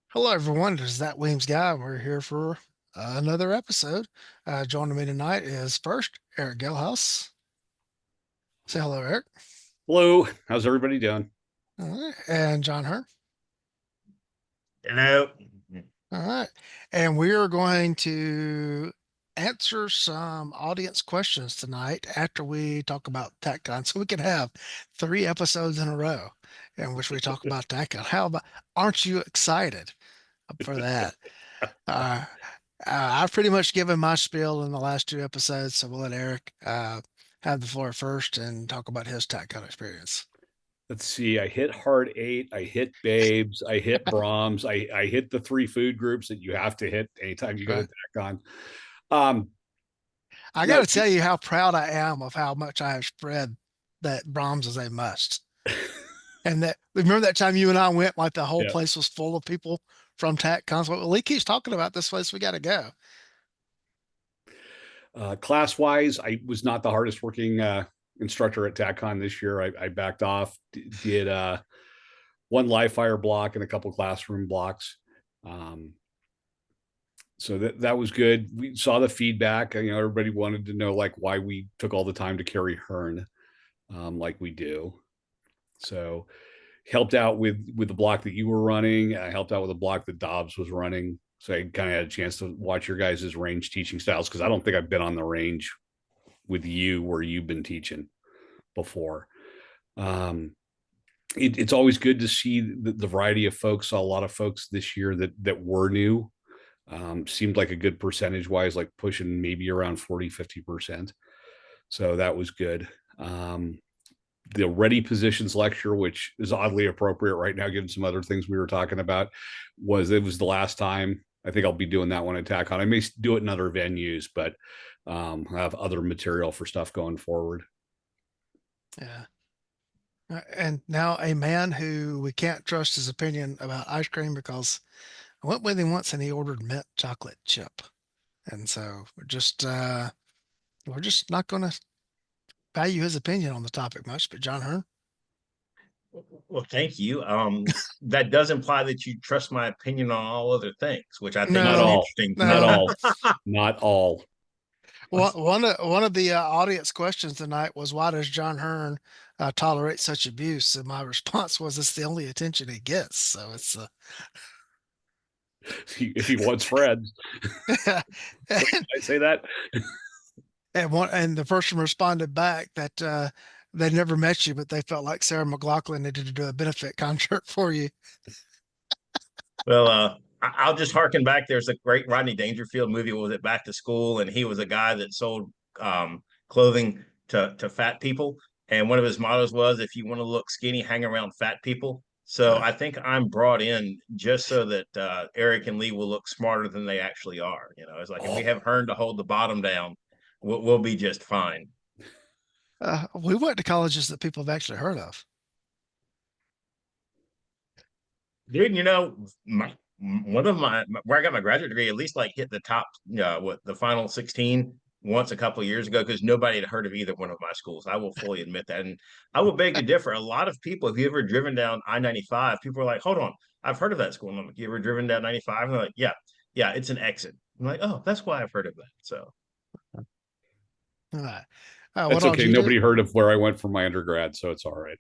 Hello, everyone. This is that Weems guy, and we're here for another episode. Joining me tonight is first Eric Gelhaus. Say hello, Eric. Hello, how's everybody doing? All right. And John Hearn. Hello. All right. And we are going to answer some audience questions tonight after we talk about TechCon. So we can have three episodes in a row in which we talk about TechCon. Aren't you excited for that? Uh, I've pretty much given my spiel in the last two episodes, so we'll let Eric have the floor first and talk about his TechCon experience. Let's see. I hit Heart 8. I hit Babes. I hit Brahms. I hit the three food groups that you have to hit anytime you go to Right. TechCon. Um, I got no, to tell you how proud I am of how much I have spread that Brahms is a must. And that remember that time you and I went, like the whole yeah. place was full of people from TechCon. So, well, Lee keeps talking about this place. We got to go. Class wise, I was not the hardest working instructor at TechCon this year. I backed off, did one live fire block and a couple classroom blocks. Um, so that was good. We saw the feedback. Everybody wanted to know like why we took all the time to carry Hearne, like we do. So helped out with the block that you were running. I helped out with the block that Dobbs was running. So I kind of had a chance to watch your guys' range teaching styles because I don't think I've been on the range with you where you've been teaching before. Um, it's always good to see the variety of folks. Saw a lot of folks this year that were new. Seemed like a good percentage wise, like pushing maybe around 40-50%. So that was good. The ready positions lecture, which is oddly appropriate right now, given some other things we were talking about, it was the last time. I think I'll be doing that one at TACON. I may do it in other venues, but I have other material for stuff going forward. Yeah. And now a man who we can't trust his opinion about ice cream because I went with him once and he ordered mint chocolate chip. And so we're just not going to value his opinion on the topic much. But John Hearn, Well, thank you. That does imply that you trust my opinion on all other things, which I think Not is the no, all, interesting not part. no. all, not all. One of the audience questions tonight was why does John Hearn tolerate such abuse? And my response was it's the only attention he gets. So it's If he wants friends, and, I say that. and the person responded back that they never met you, but they felt like Sarah McLaughlin needed to do a benefit concert for you. Well, I'll just harken back. There's a great Rodney Dangerfield movie. Was it Back to School? And he was a guy that sold clothing to fat people. And one of his mottos was, "If you want to look skinny, hang around fat people." So Uh, I think I'm brought in just so that Eric and Lee will look smarter than they actually are. It's like if we Oh, have Hearn to hold the bottom down, we'll be just fine. we went to colleges that people have actually heard of. Dude, one of my where I got my graduate degree, at least like hit the top, what the final 16 once a couple of years ago because nobody had heard of either one of my schools. I will fully admit that, and I will beg to differ. A lot of people, if you ever driven down I-95, people are like, "Hold on, I've heard of that school." And I'm like, "You ever driven down 95?" And they're like, "Yeah, yeah, it's an exit." I'm like, "Oh, that's why I've heard of that." So All right. What that's all did okay. you do? Nobody heard of where I went for my undergrad, so it's all right.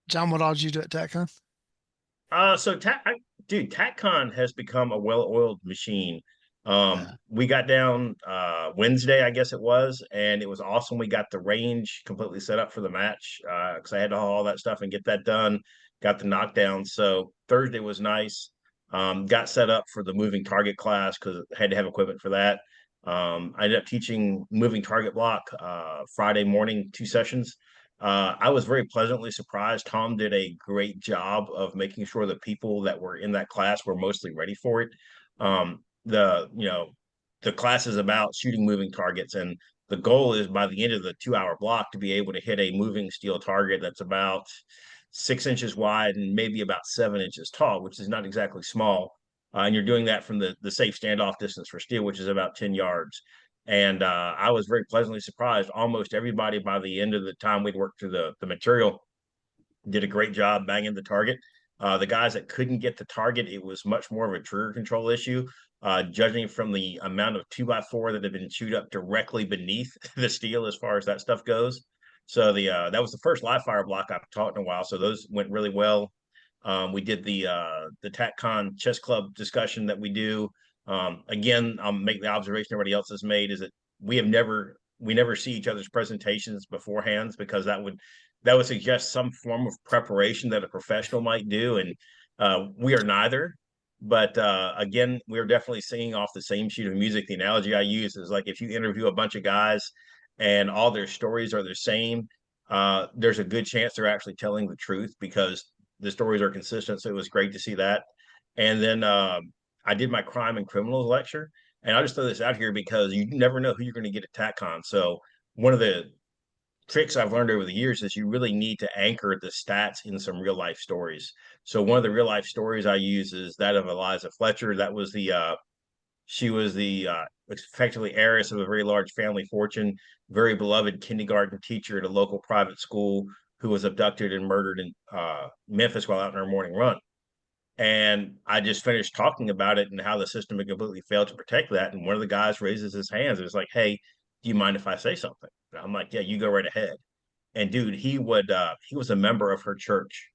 John, what all did you do at TechCon? So dude, TacCon has become a well-oiled machine. Yeah. We got down Wednesday, I guess it was, and it was awesome. We got the range completely set up for the match because I had to haul all that stuff and get that done. Got the knockdown. So Thursday was nice. Got set up for the moving target class because I had to have equipment for that. I ended up teaching moving target block Friday morning, 2 sessions. I was very pleasantly surprised. Tom did a great job of making sure the people that were in that class were mostly ready for it. The class is about shooting moving targets, and the goal is by the end of the 2 hour block to be able to hit a moving steel target that's about 6 inches wide and maybe about 7 inches tall, which is not exactly small. And you're doing that from the safe standoff distance for steel, which is about 10 yards. And I was very pleasantly surprised. Almost everybody by the end of the time we'd worked through the material did a great job banging the target. The guys that couldn't get the target, it was much more of a trigger control issue. Judging from the amount of 2x4 that had been chewed up directly beneath the steel, as far as that stuff goes. So that was the first live fire block I've taught in a while. So those went really well. We did the TACCon chess club discussion that we do. Again, I'll make the observation everybody else has made is that we never see each other's presentations beforehand, because that would suggest some form of preparation that a professional might do, and we are neither. But again, we're definitely singing off the same sheet of music. The analogy I use is like if you interview a bunch of guys and all their stories are the same, there's a good chance they're actually telling the truth because the stories are consistent. So it was great to see that. And then I did my crime and criminals lecture. And I'll just throw this out here because you never know who you're going to get at TACCon. So one of the tricks I've learned over the years is you really need to anchor the stats in some real life stories. So one of the real life stories I use is that of Eliza Fletcher. That was she was the effectively heiress of a very large family fortune, very beloved kindergarten teacher at a local private school who was abducted and murdered in Memphis while out in her morning run. And I just finished talking about it and how the system had completely failed to protect that. And one of the guys raises his hands. It's like, "Hey, do you mind if I say something?" And I'm like, "Yeah, you go right ahead." And dude, he was a member of her church,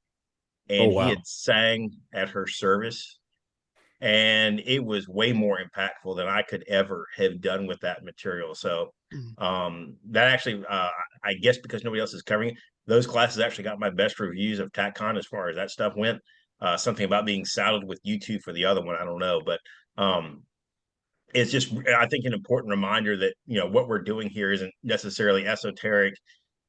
Oh, and he wow. had sang at her service, and it was way more impactful than I could ever have done with that material. So Mm. that actually, I guess because nobody else is covering it, those classes actually got my best reviews of TACCon as far as that stuff went. Something about being saddled with YouTube for the other one, I don't know, but it's just I think an important reminder that what we're doing here isn't necessarily esoteric.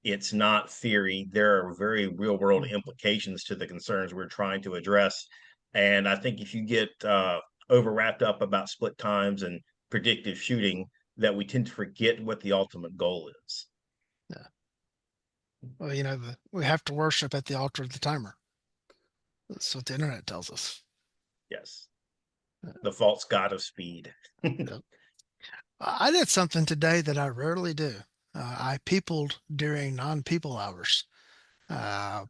It's not theory. There are very real world Mm. implications to the concerns we're trying to address. And I think if you get over wrapped up about split times and predictive shooting, that we tend to forget what the ultimate goal is. Yeah. Well, we have to worship at the altar of the timer. That's what the internet tells us. Yes, Yeah. the false god of speed. Yep. I did something today that I rarely do. I peopled during non-people hours. Uh,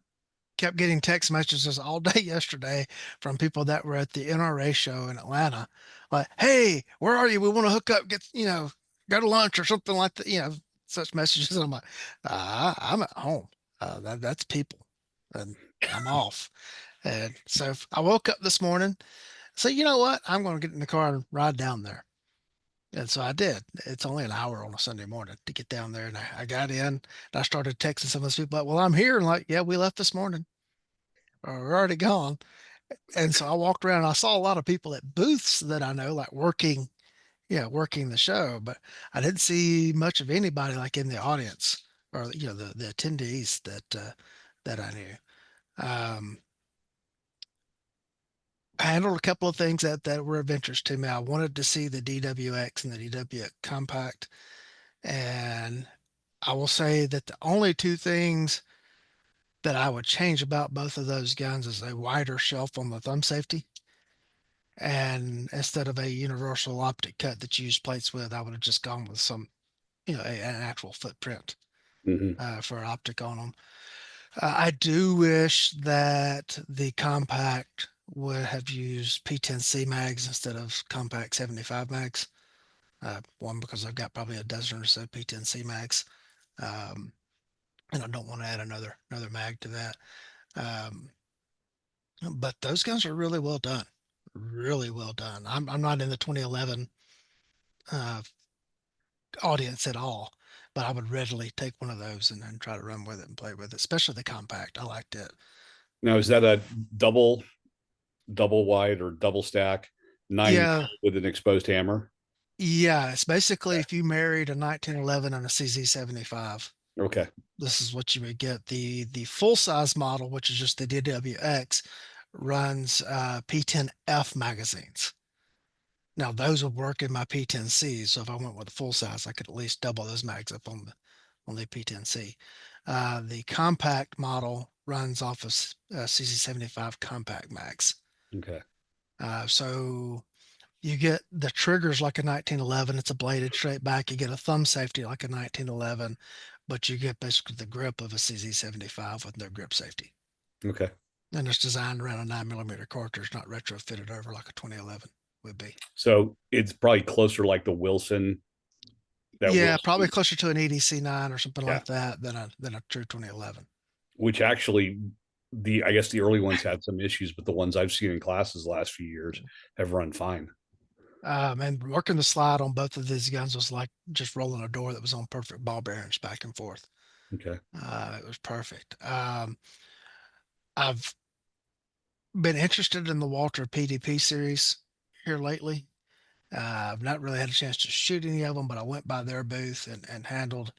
Kept getting text messages all day yesterday from people that were at the NRA show in Atlanta, like, "Hey, where are you? We want to hook up, get go to lunch or something like that." Such messages. And I'm like, I'm at home. That's people, and I'm off. And so I woke up this morning. So you know what? I'm going to get in the car and ride down there. And so I did. It's only an hour on a Sunday morning to get down there. And I got in and I started texting some of those people, like, "Well, I'm here." And like, "Yeah, we left this morning. Or we're already gone." And so I walked around and I saw a lot of people at booths that I know, like working, yeah, working the show, but I didn't see much of anybody like in the audience or, the attendees that I knew. Um, I handled a couple of things that were of interest to me. I wanted to see the DWX and the DW Compact. And I will say that the only two things that I would change about both of those guns is a wider shelf on the thumb safety. And instead of a universal optic cut that you use plates with, I would have just gone with some, an actual footprint Hmm. for an optic on them. I do wish that the compact would have used P10C mags instead of compact 75 mags. One, because I've got probably a dozen or so P10C mags. Um, and I don't want to add another mag to that. Um, but those guns are really well done, really well done. I'm not in the 2011 uh, audience at all, but I would readily take one of those and then try to run with it and play with it, especially the compact. I liked it. Now, is that a double, double wide or double stack 9 Yeah, with an exposed hammer? yeah. It's basically if you married a 1911 and a CZ75, Okay. this is what you would get. The full size model, which is just the DWX, runs P10F magazines. Now those would work in my P10C. So if I went with a full size, I could at least double those mags up on the P10C. The compact model runs off of CZ75 compact mags. Okay. So you get the triggers like a 1911. It's a bladed straight back. You get a thumb safety like a 1911, but you get basically the grip of a CZ75 with no grip safety. Okay. And it's designed around a 9mm cartridge, not retrofitted over like a 2011 would be. So it's probably closer like the Wilson, that Yeah, probably Wilson, closer to an EDC 9 or something yeah, like that than a true 2011. which actually I guess the early ones had some issues, but the ones I've seen in classes the last few years have run fine. And working the slide on both of these guns was like just rolling a door that was on perfect ball bearings back and forth. Okay. It was perfect. I've been interested in the Walter PDP series here lately. I've not really had a chance to shoot any of them, but I went by their booth and handled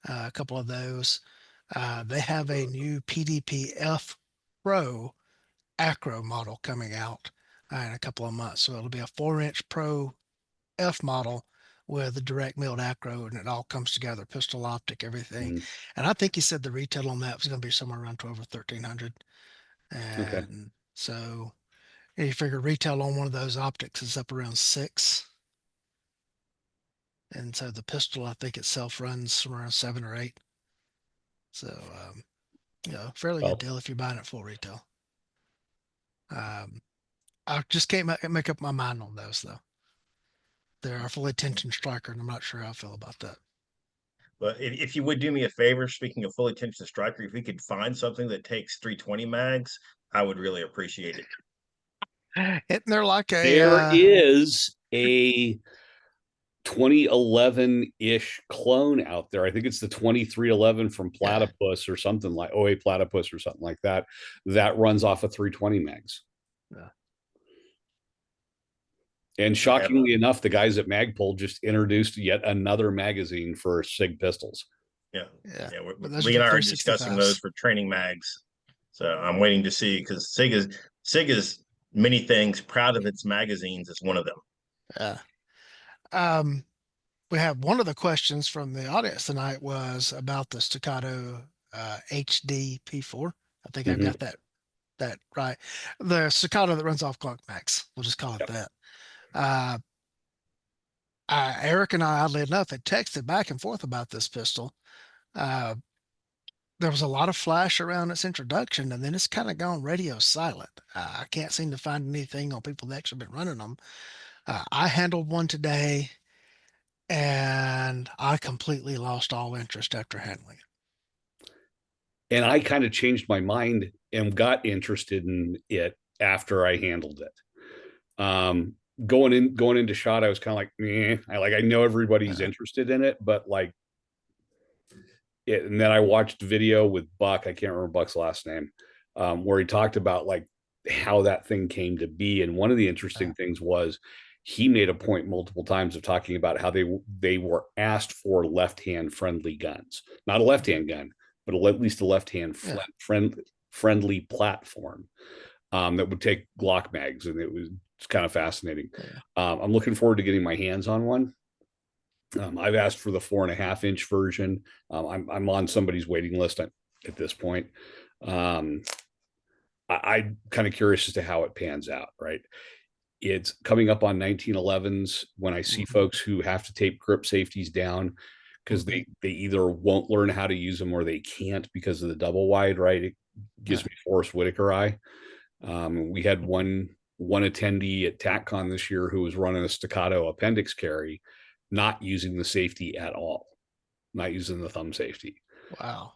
a couple of those. They have a new PDP-F Pro Acro model coming out in a couple of months. So it'll be a 4-inch Pro F model with a direct milled acro, and it all comes together, pistol optic, everything. Mhm. And I think he said the retail on that was going to be somewhere around 12 or 1300. Okay. And so you figure retail on one of those optics is up around 6. And so the pistol, I think itself runs somewhere around 7 or 8. So, fairly good Well, deal if you're buying it full retail. Um, I just can't make up my mind on those though. They're a fully tension striker, and I'm not sure how I feel about that. But if you would do me a favor, speaking of fully tensioned striker, if we could find something that takes 320 mags, I would really appreciate it. Isn't there like a there is a 2011-ish clone out there. I think it's the 2311 from yeah, Platypus or something like OA Platypus or something like that. That runs off of 320 megs. yeah, And I have, shockingly enough, the guys at Magpul just introduced yet another magazine for SIG pistols. yeah, yeah. yeah. But those are Lee the and I are discussing those 365s. for training mags, so I'm waiting to see because Sig is many things. Proud of its magazines is one of them. Yeah. Um, we have one of the questions from the audience tonight was about the Staccato HD P4. I think I've Mm-hmm. got that right. The Staccato that runs off Glock Max. We'll just call it Yep. that. Uh, Eric and I, oddly enough, had texted back and forth about this pistol. Uh, there was a lot of flash around its introduction, and then it's kind of gone radio silent. I can't seem to find anything on people that actually been running them. I handled one today, and I completely lost all interest after handling it. And I kind of changed my mind and got interested in it after I handled it. Going into shot, I was kind of like, I know everybody's Yeah, interested in it, but like and then I watched video with Buck. I can't remember Buck's last name, where he talked about like how that thing came to be. And one of the yeah, interesting things was he made a point multiple times of talking about how they were asked for left hand friendly guns, not a left hand gun, but at least a left hand yeah, friendly platform that would take Glock mags, and it was kind of fascinating. yeah. I'm looking forward to getting my hands on one. I've asked for the 4.5-inch version. I'm on somebody's waiting list at this point. Um, I'm kind of curious as to how it pans out. Right, it's coming up on 1911s when I see Mm-hmm. folks who have to tape grip safeties down because Mm-hmm. they either won't learn how to use them or they can't because of the double wide. Right, it gives Yeah. me Forrest Whitaker eye. We had one attendee at TACCON this year who was running a staccato appendix carry, not using the safety at all, not using the thumb safety. Wow.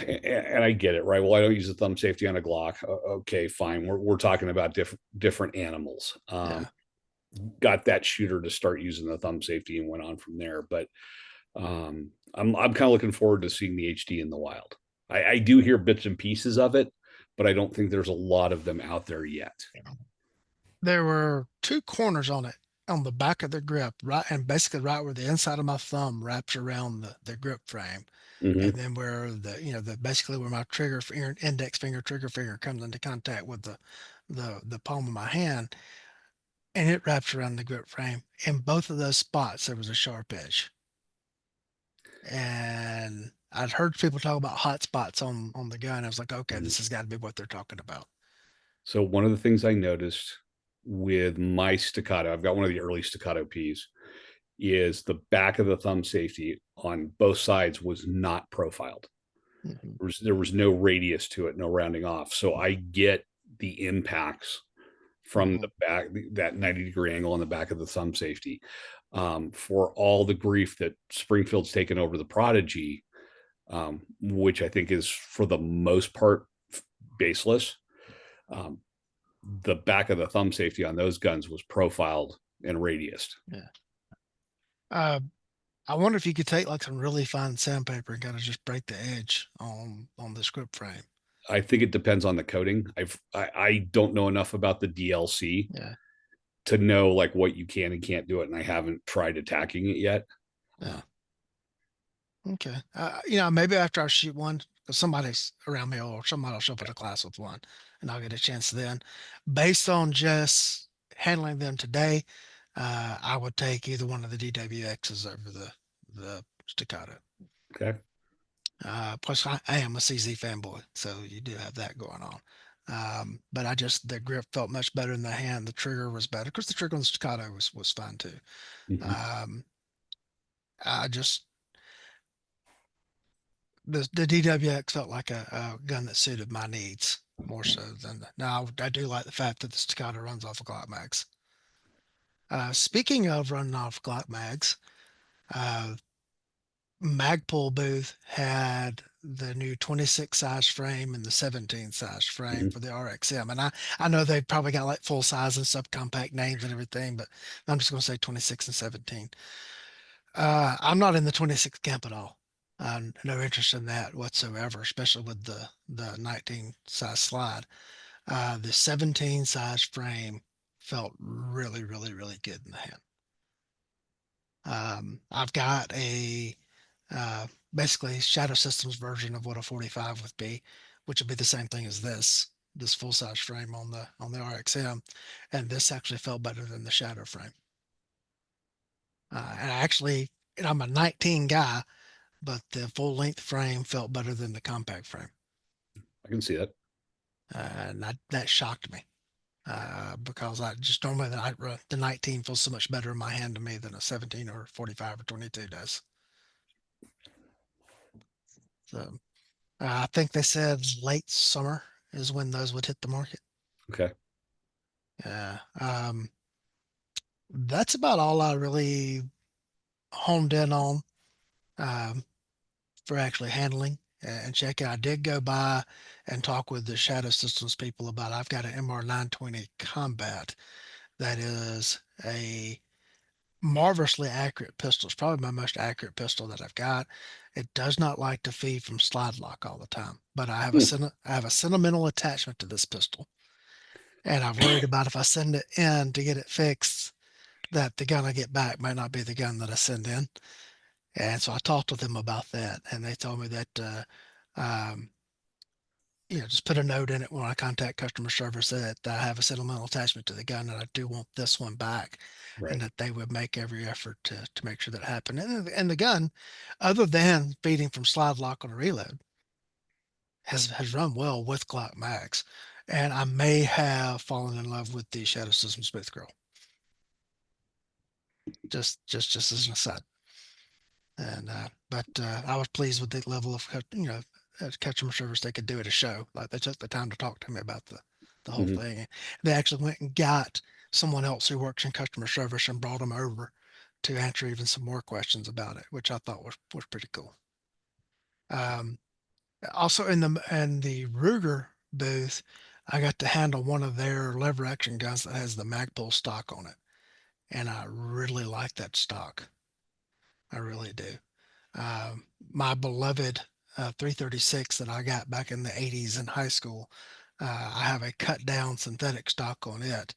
And I get it, right? Well, I don't use the thumb safety on a Glock. Okay, fine. We're talking about different animals. Yeah. Got that shooter to start using the thumb safety and went on from there. But I'm kind of looking forward to seeing the HD in the wild. I do hear bits and pieces of it, but I don't think there's a lot of them out there yet. There were two corners on it on the back of the grip, right, and basically right where the inside of my thumb wraps around the grip frame, Mm-hmm. and then where the basically where my trigger finger, index finger, trigger finger comes into contact with the palm of my hand, and it wraps around the grip frame. In both of those spots, there was a sharp edge, and I'd heard people talk about hot spots on the gun. I was like, okay, Mm-hmm. this has got to be what they're talking about. So one of the things I noticed with my staccato, I've got one of the early staccato Ps, is the back of the thumb safety on both sides was not profiled. Mhm. There was no radius to it, no rounding off. So I get the impacts from Mhm. the back, that 90-degree angle on the back of the thumb safety. For all the grief that Springfield's taken over the Prodigy, which I think is for the most part baseless. Um, the back of the thumb safety on those guns was profiled and radiused. Yeah. Uh, I wonder if you could take like some really fine sandpaper and kind of just break the edge on the script frame. I think it depends on the coating. I don't know enough about the DLC Yeah. to know like what you can and can't do it, and I haven't tried attacking it yet. Yeah. Okay. Maybe after I shoot one, 'cause somebody's around me or somebody will show up at a class with one, and I'll get a chance then. Based on just handling them today, I would take either one of the DWXs over the Staccato. Okay. Plus, I am a CZ fanboy, so you do have that going on. But the grip felt much better in the hand. The trigger was better because the trigger on the Staccato was fine too. Mm-hmm. Um, I just the DWX felt like a gun that suited my needs more so than now. I do like the fact that the Staccato runs off of Glock mags. Speaking of running off Glock mags, uh, Magpul booth had the new 26 size frame and the 17 size frame Mm-hmm. for the RXM. And I know they probably got like full size and subcompact names and everything, but I'm just going to say 26 and 17. I'm not in the 26 camp at all. No interest in that whatsoever, especially with the 19 size slide. The 17 size frame felt really, really, really good in the hand. I've got a uh, basically Shadow Systems version of what a 45 would be, which would be the same thing as this full size frame on the RXM, and this actually felt better than the Shadow frame. I'm a 19 guy, but the full length frame felt better than the compact frame, I can see that. and that shocked me. Because I just normally the 19 feels so much better in my hand to me than a 17 or 45 or 22 does. So I think they said late summer is when those would hit the market. Okay. Yeah. That's about all I really honed in on um, for actually handling and checking. I did go by and talk with the Shadow Systems people about I've got an MR920 Combat that is a marvelously accurate pistol. It's probably my most accurate pistol that I've got. It does not like to feed from slide lock all the time, but Hmm. I have a sentimental attachment to this pistol, and I've worried about if I send it in to get it fixed, that the gun I get back might not be the gun that I send in. And so I talked with them about that, and they told me that um, just put a note in it when I contact customer service that I have a sentimental attachment to the gun and I do want this one back, and Right. that they would make every effort to make sure that happened. And the gun, other than feeding from slide lock on a reload, has run well with Glock mags. And I may have fallen in love with the Shadow System Smith Girl. Just as an aside. And but I was pleased with the level of customer service they could do at a show. Like they took the time to talk to me about the whole Mm-hmm. thing. They actually went and got someone else who works in customer service and brought them over to answer even some more questions about it, which I thought was pretty cool. Um, Also in the Ruger booth, I got to handle one of their lever action guns that has the Magpul stock on it, and I really like that stock. I really do. My beloved 336 that I got back in the 80s in high school, I have a cut down synthetic stock on it,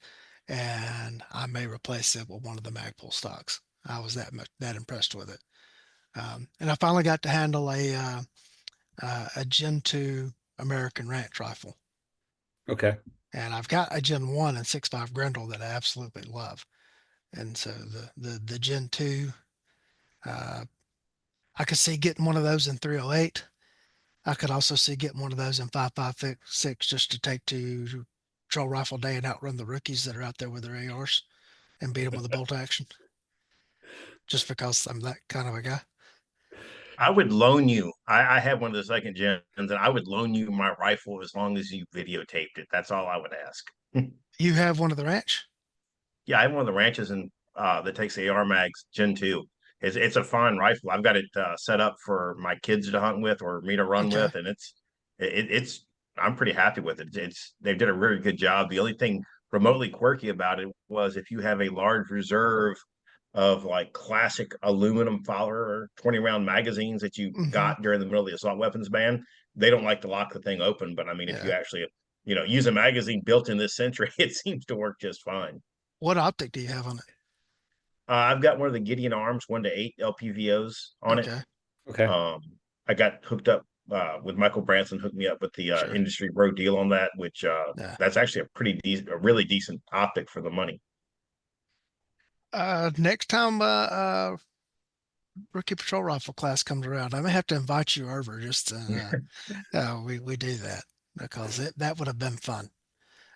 and I may replace it with one of the Magpul stocks. I was that impressed with it. And I finally got to handle a Gen 2 American Ranch rifle. Okay. And I've got a Gen 1 and 6.5 Grendel that I absolutely love. And so the Gen 2, uh, I could see getting one of those in 308. I could also see getting one of those in 5.56 just to take to Troll Rifle Day and outrun the rookies that are out there with their ARs and beat them with a bolt action, just because I'm that kind of a guy. I would loan you. I have one of the second gens, and I would loan you my rifle as long as you videotaped it. That's all I would ask. You have one of the ranch? Yeah, I have one of the ranches in that takes the AR mags Gen 2. It's a fine rifle. I've got it set up for my kids to hunt with or me to run Okay. with, and it's I'm pretty happy with it. It's they did a really good job. The only thing remotely quirky about it was if you have a large reserve of like classic aluminum follower 20 round magazines that you Hmm. got during the middle of the assault weapons ban, they don't like to lock the thing open. But I mean, if you Yeah. actually, use a magazine built in this century, it seems to work just fine. What optic do you have on it? I've got one of the Gideon Arms 1:8 LPVOs on it. Okay. Okay. Um, I got hooked up with Michael Branson, hooked me up with the Sure. industry bro deal on that, which Yeah. that's actually a really decent optic for the money. Next time rookie patrol rifle class comes around, I may have to invite you over just to we do that because that would have been fun.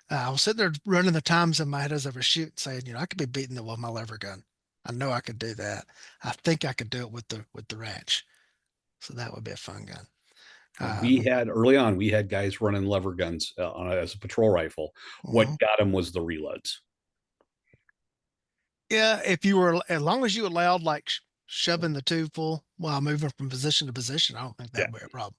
I was sitting there running the times in my head as I was shooting, saying, I could be beating that with my lever gun. I know I could do that. I think I could do it with the ranch. So that would be a fun gun. We had early on, we had guys running lever guns as a patrol rifle. Mhm. What got them was the reloads. Yeah, if you were, as long as you allowed like shoving the tube full while moving from position to position, I don't think Yeah. that would be a problem.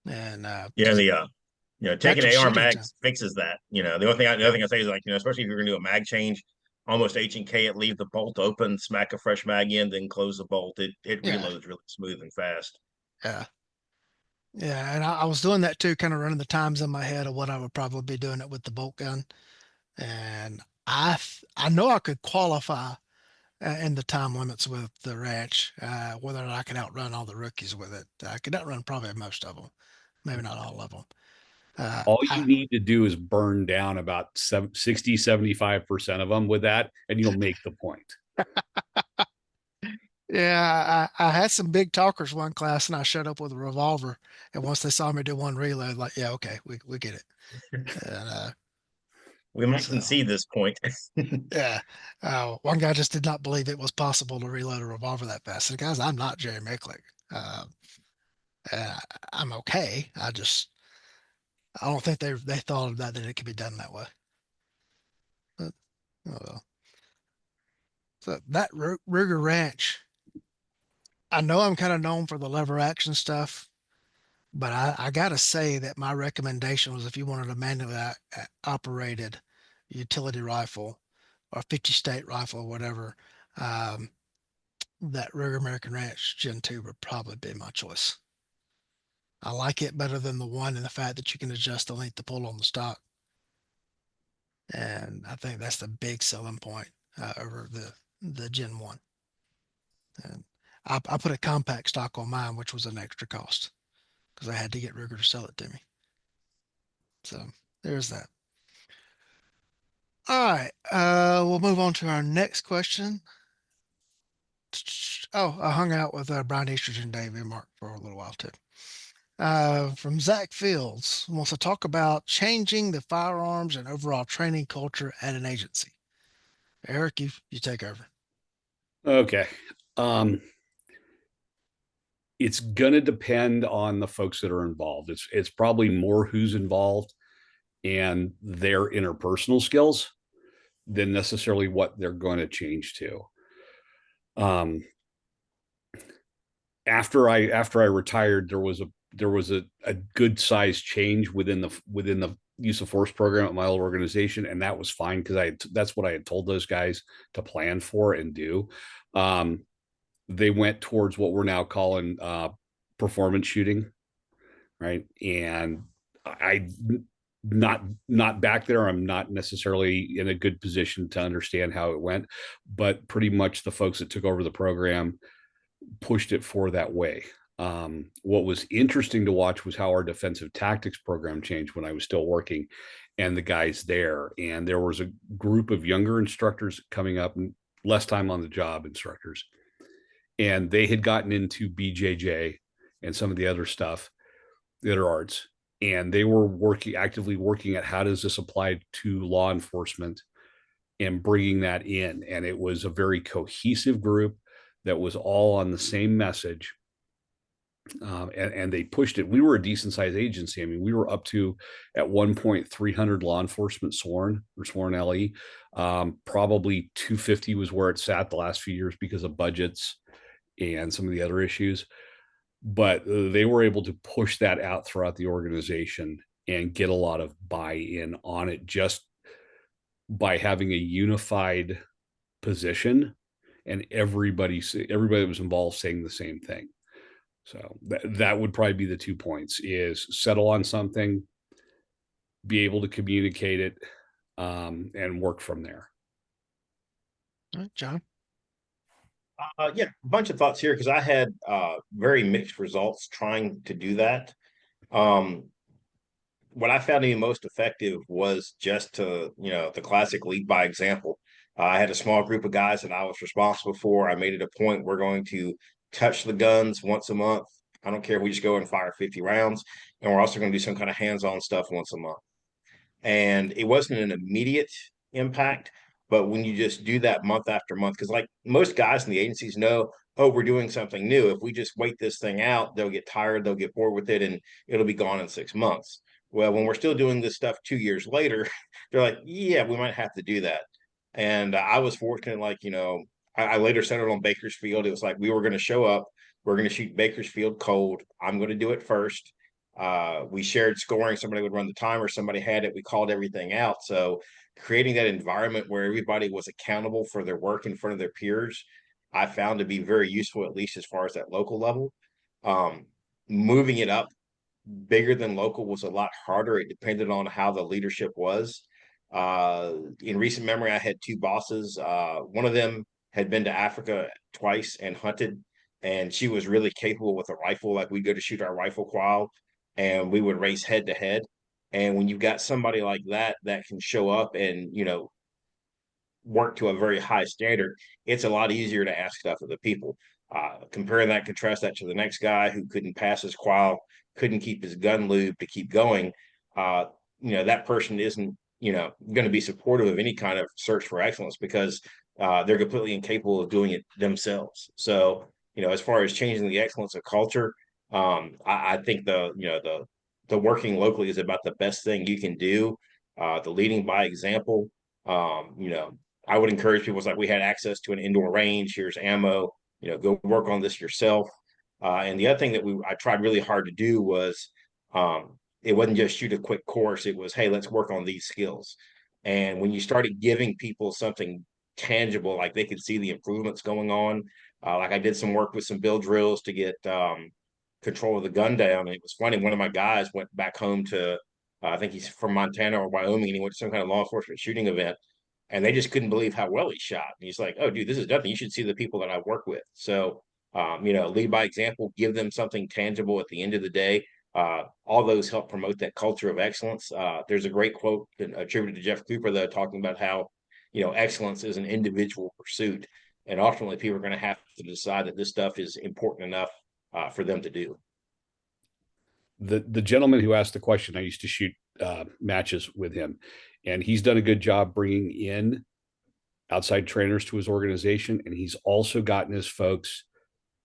And Yeah, because the taking actual AR shooting time, mags fixes that. The other thing I say is like, especially if you're gonna do a mag change, almost H&K it, leave the bolt open, smack a fresh mag in, then close the bolt. It yeah, reloads really smooth and fast. yeah, yeah. And I was doing that too, kind of running the times in my head of what I would probably be doing it with the bolt gun. And I know I could qualify in the time limits with the ranch, whether or not I could outrun all the rookies with it. I could outrun probably most of them, maybe not all of them. All you I need to do is burn down about 60, 75% of them with that, and you'll make the point. Yeah, I had some big talkers one class, and I showed up with a revolver. And once they saw me do one reload, like, yeah, okay, we get it. And We might so concede this point. yeah, one guy just did not believe it was possible to reload a revolver that fast. And guys, I'm not Jerry Micklick. Uh, uh, I'm okay. I don't think they thought of that it could be done that way. But oh well. So that Ruger Ranch, I know I'm kind of known for the lever action stuff. But I gotta say that my recommendation was if you wanted a manually operated utility rifle or 50 state rifle or whatever, um, that Ruger American Ranch Gen 2 would probably be my choice. I like it better than the one in the fact that you can adjust the length to pull on the stock. And I think that's the big selling point over the Gen 1. And I put a compact stock on mine, which was an extra cost because I had to get Ruger to sell it to me. So there's that. All right. We'll move on to our next question. Oh, I hung out with Brian Easterton and Dave Mark for a little while too. From Zach Fields wants to talk about changing the firearms and overall training culture at an agency. Eric, you take over. Okay. Um, it's gonna depend on the folks that are involved. It's probably more who's involved and their interpersonal skills than necessarily what they're going to change to. Um, after I retired, there was a good sized change within the use of force program at my old organization, and that was fine because that's what I had told those guys to plan for and do. Um, they went towards what we're now calling performance shooting, right? And I not back there. I'm not necessarily in a good position to understand how it went, but pretty much the folks that took over the program pushed it for that way. What was interesting to watch was how our defensive tactics program changed when I was still working and the guys there. And there was a group of younger instructors coming up, and less time on the job instructors. And they had gotten into BJJ and some of the other stuff, the other arts. And they were actively working at how does this apply to law enforcement and bringing that in. And it was a very cohesive group. that was all on the same message. And they pushed it. We were a decent sized agency. I mean, we were up to at one point 300 law enforcement sworn or sworn LE. Probably 250 was where it sat the last few years because of budgets and some of the other issues. But they were able to push that out throughout the organization and get a lot of buy-in on it just by having a unified position and everybody that was involved saying the same thing. So that would probably be the 2 points: is settle on something, be able to communicate it, and work from there. All right, John. Yeah, a bunch of thoughts here because I had very mixed results trying to do that. Um, what I found to be most effective was just to, the classic lead by example. I had a small group of guys that I was responsible for. I made it a point we're going to touch the guns once a month. I don't care if we just go and fire 50 rounds. And we're also going to do some kind of hands-on stuff once a month. And it wasn't an immediate impact, but when you just do that month after month, because like most guys in the agencies know, oh, we're doing something new. If we just wait this thing out, they'll get tired, they'll get bored with it, and it'll be gone in 6 months. Well, when we're still doing this stuff 2 years later, they're like, yeah, we might have to do that. And I was fortunate, like, I later settled on Bakersfield. It was like we were going to show up, we're going to shoot Bakersfield cold. I'm going to do it first. We shared scoring. Somebody would run the timer. Somebody had it. We called everything out. So creating that environment where everybody was accountable for their work in front of their peers, I found to be very useful, at least as far as that local level. Um, Moving it up bigger than local was a lot harder. It depended on how the leadership was. In recent memory, I had two bosses. One of them had been to Africa twice and hunted, and she was really capable with a rifle. Like we'd go to shoot our rifle qual, and we would race head to head. And when you've got somebody like that that can show up and work to a very high standard, it's a lot easier to ask stuff of the people. Comparing that, contrast that to the next guy who couldn't pass his qual, couldn't keep his gun lube to keep going. Uh, that person isn't, going to be supportive of any kind of search for excellence because they're completely incapable of doing it themselves. So, as far as changing the excellence of culture, I think the working locally is about the best thing you can do. The leading by example. Um, you know, I would encourage people. It's like we had access to an indoor range. Here's ammo. Go work on this yourself. And the other thing that I tried really hard to do was it wasn't just shoot a quick course. It was, hey, let's work on these skills. And when you started giving people something tangible, like they could see the improvements going on, like I did some work with some bill drills to get control of the gun down. And it was funny. One of my guys went back home to, I think he's from Montana or Wyoming, and he went to some kind of law enforcement shooting event and they just couldn't believe how well he shot. And he's like, "Oh, dude, this is nothing. You should see the people that I work with." So, lead by example, give them something tangible at the end of the day. All those help promote that culture of excellence. There's a great quote attributed to Jeff Cooper that talking about how, excellence is an individual pursuit, and ultimately people are going to have to decide that this stuff is important enough for them to do. The gentleman who asked the question, I used to shoot matches with him, and he's done a good job bringing in outside trainers to his organization, and he's also gotten his folks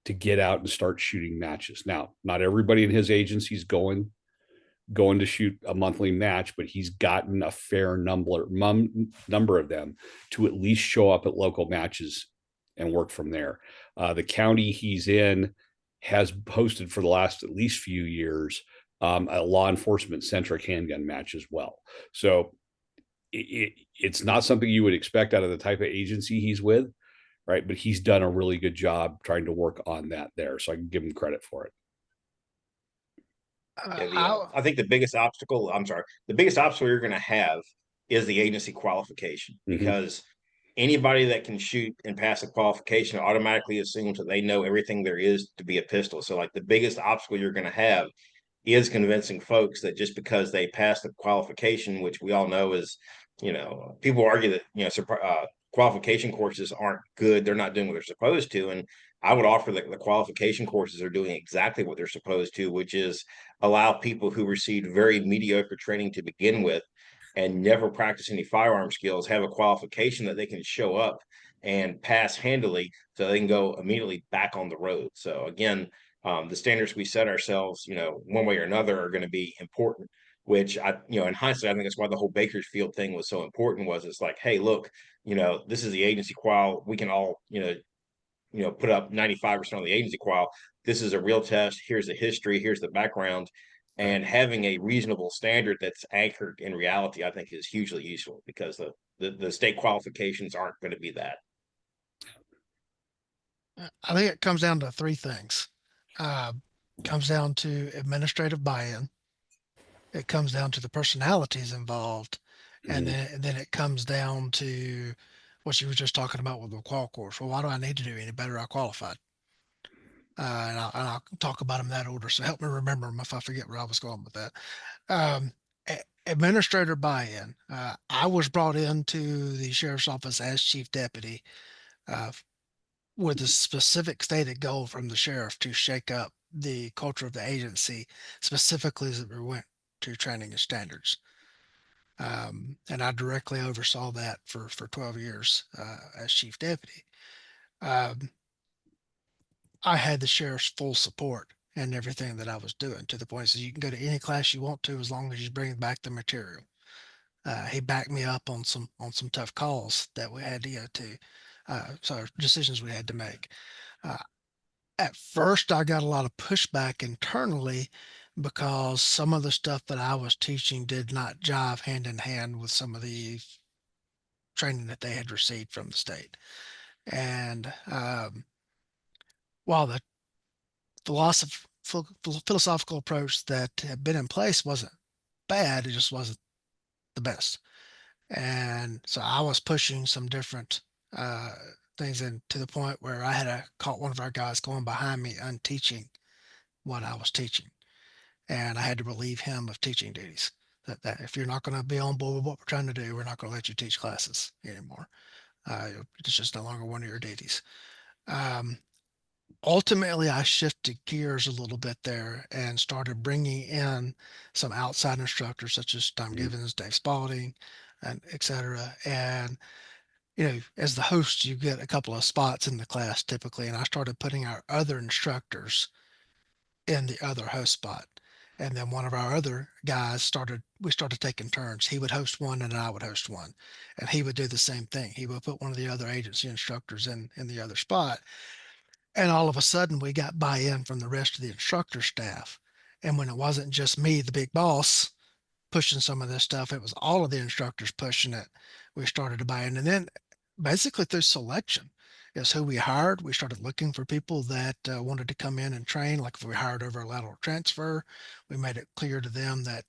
to get out and start shooting matches. Now, not everybody in his agency is going to shoot a monthly match, but he's gotten a fair number of them to at least show up at local matches and work from there. The county he's in has hosted for the last at least few years a law enforcement centric handgun match as well. So it's not something you would expect out of the type of agency he's with, right? But he's done a really good job trying to work on that there. So I can give him credit for it. I think the biggest obstacle you're going to have is the agency qualification because anybody that can shoot and pass a qualification automatically assumes that they know everything there is to be a pistol. So, like, the biggest obstacle you're going to have is convincing folks that just because they passed the qualification, which we all know is, people argue that, qualification courses aren't good. They're not doing what they're supposed to. And I would offer that the qualification courses are doing exactly what they're supposed to, which is allow people who received very mediocre training to begin with and never practice any firearm skills have a qualification that they can show up and pass handily so they can go immediately back on the road. So again, the standards we set ourselves, one way or another are going to be important, which in hindsight, I think that's why the whole Bakersfield thing was so important. Was it's like, hey, look, this is the agency qual. We can all, put up 95% of the agency qual. This is a real test. Here's the history. Here's the background. Right. And having a reasonable standard that's anchored in reality, I think, is hugely useful, because the state qualifications aren't going to be that. I think it comes down to three things. Uh, Comes down to administrative buy-in. It comes down to the personalities involved, and Mhm. then it comes down to what you were just talking about with the qual course. Well, why do I need to do any better? I qualified, and I'll talk about them in that order. So help me remember them if I forget where I was going with that. Um, Administrator buy-in. I was brought into the sheriff's office as chief deputy uh, with a specific stated goal from the sheriff to shake up the culture of the agency, specifically as it went to training and standards. And I directly oversaw that for 12 years as chief deputy. Um, I had the sheriff's full support in everything that I was doing, to the point that you can go to any class you want to as long as you bring back the material. He backed me up on some tough calls that we had to go to, so decisions we had to make. Uh, at first, I got a lot of pushback internally because some of the stuff that I was teaching did not jive hand in hand with some of the training that they had received from the state. And while the philosophical approach that had been in place wasn't bad, it just wasn't the best. And so I was pushing some different uh, things in, to the point where I had caught one of our guys going behind me unteaching what I was teaching. And I had to relieve him of teaching duties. That if you're not going to be on board with what we're trying to do, we're not going to let you teach classes anymore. It's just no longer one of your duties. Um, Ultimately, I shifted gears a little bit there and started bringing in some outside instructors such as Tom Mhm. Givens, Dave Spalding, and et cetera. And as the host, you get a couple of spots in the class typically, and I started putting our other instructors in the other host spot. And then one of our other guys we started taking turns. He would host one and I would host one. And he would do the same thing. He would put one of the other agency instructors in the other spot. And all of a sudden, we got buy in from the rest of the instructor staff. And when it wasn't just me, the big boss, pushing some of this stuff, it was all of the instructors pushing it. We started to buy in. And then basically through selection is who we hired. We started looking for people that wanted to come in and train. Like if we hired over a lateral transfer, we made it clear to them that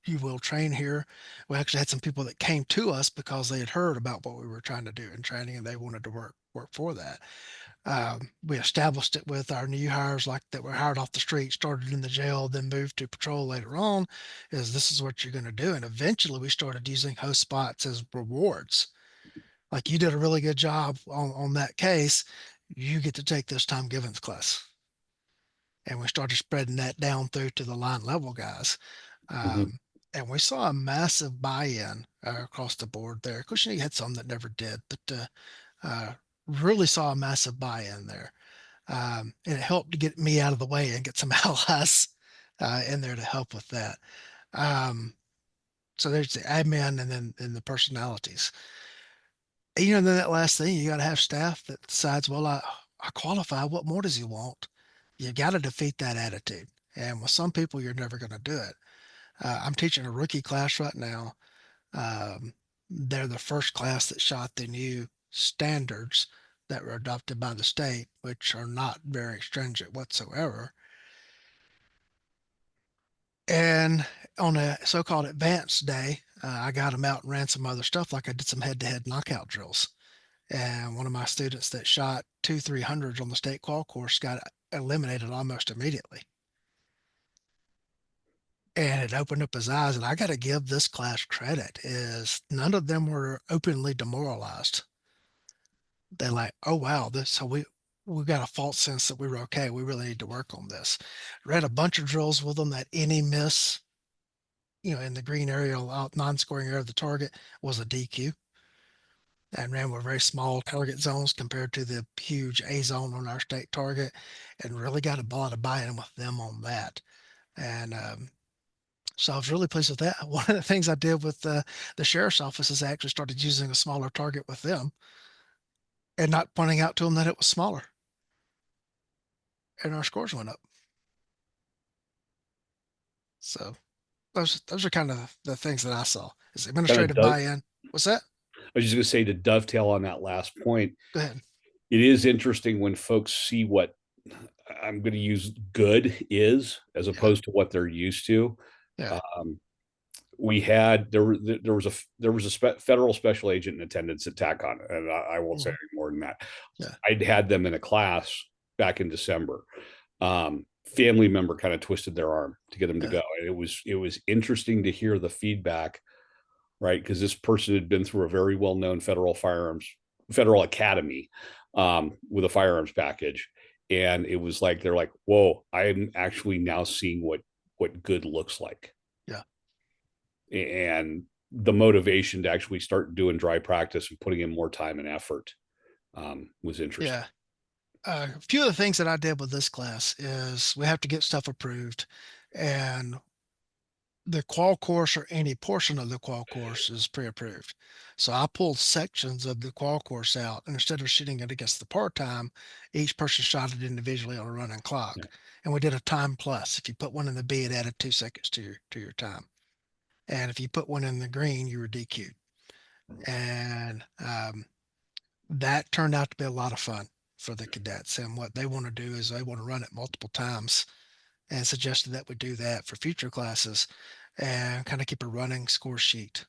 you will train here. We actually had some people that came to us because they had heard about what we were trying to do in training and they wanted to work for that. We established it with our new hires, like that were hired off the street, started in the jail, then moved to patrol later on, is this is what you're going to do. And eventually we started using host spots as rewards. Like you did a really good job on that case. You get to take this Tom Givens class. And we started spreading that down through to the line level guys. Mhm. And we saw a massive buy-in across the board there. Of course, you had some that never did, but really saw a massive buy-in there. And it helped to get me out of the way and get some allies in there to help with that. Um, so there's the admin and then the personalities. Then that last thing, you got to have staff that decides, well, I qualify. What more does he want? You got to defeat that attitude. And with some people, you're never going to do it. I'm teaching a rookie class right now. Um, they're the first class that shot the new standards that were adopted by the state, which are not very stringent whatsoever. And on a so-called advanced day, I got them out and ran some other stuff, like I did some head-to-head knockout drills. And one of my students that shot 300s on the state qual course got eliminated almost immediately. And it opened up his eyes. And I got to give this class credit is none of them were openly demoralized. They're like, oh wow, this so we got a false sense that we were okay. We really need to work on this. Read a bunch of drills with them that any miss in the green area, non-scoring area of the target was a DQ, and ran with very small target zones compared to the huge A zone on our state target, and really got a lot of buy-in with them on that. And so I was really pleased with that. One of the things I did with the sheriff's office is I actually started using a smaller target with them and not pointing out to them that it was smaller. And our scores went up. So those are kind of the things that I saw is Kind of administrative does. buy-in. What's that? I was just going to say, to dovetail on that last point, Go ahead. it is interesting when folks see what I'm going to use good is as Yeah. opposed to what they're used to. Yeah. Um, we had there was a federal special agent in attendance at TACON, and I won't say Mhm. any more than that. Yeah. I'd had them in a class back in December. Family member kind of twisted their arm to get them to Yeah. go, and it was interesting to hear the feedback, right? Because this person had been through a very well known federal academy with a firearms package, and it was like they're like, "Whoa, I'm actually now seeing what good looks like." Yeah. And the motivation to actually start doing dry practice and putting in more time and effort was interesting. Yeah. A few of the things that I did with this class is we have to get stuff approved, and the qual course or any portion of the qual course is pre-approved. So I pulled sections of the qual course out, and instead of shooting it against the part time, each person shot it individually on a running Yeah. clock. And we did a time plus. If you put one in the B, it added 2 seconds to your time. And if you put one in the green, you were DQ'd. And that turned out to be a lot of fun for the cadets. And what they want to do is they want to run it multiple times, and suggested that we do that for future classes and kind of keep a running score sheet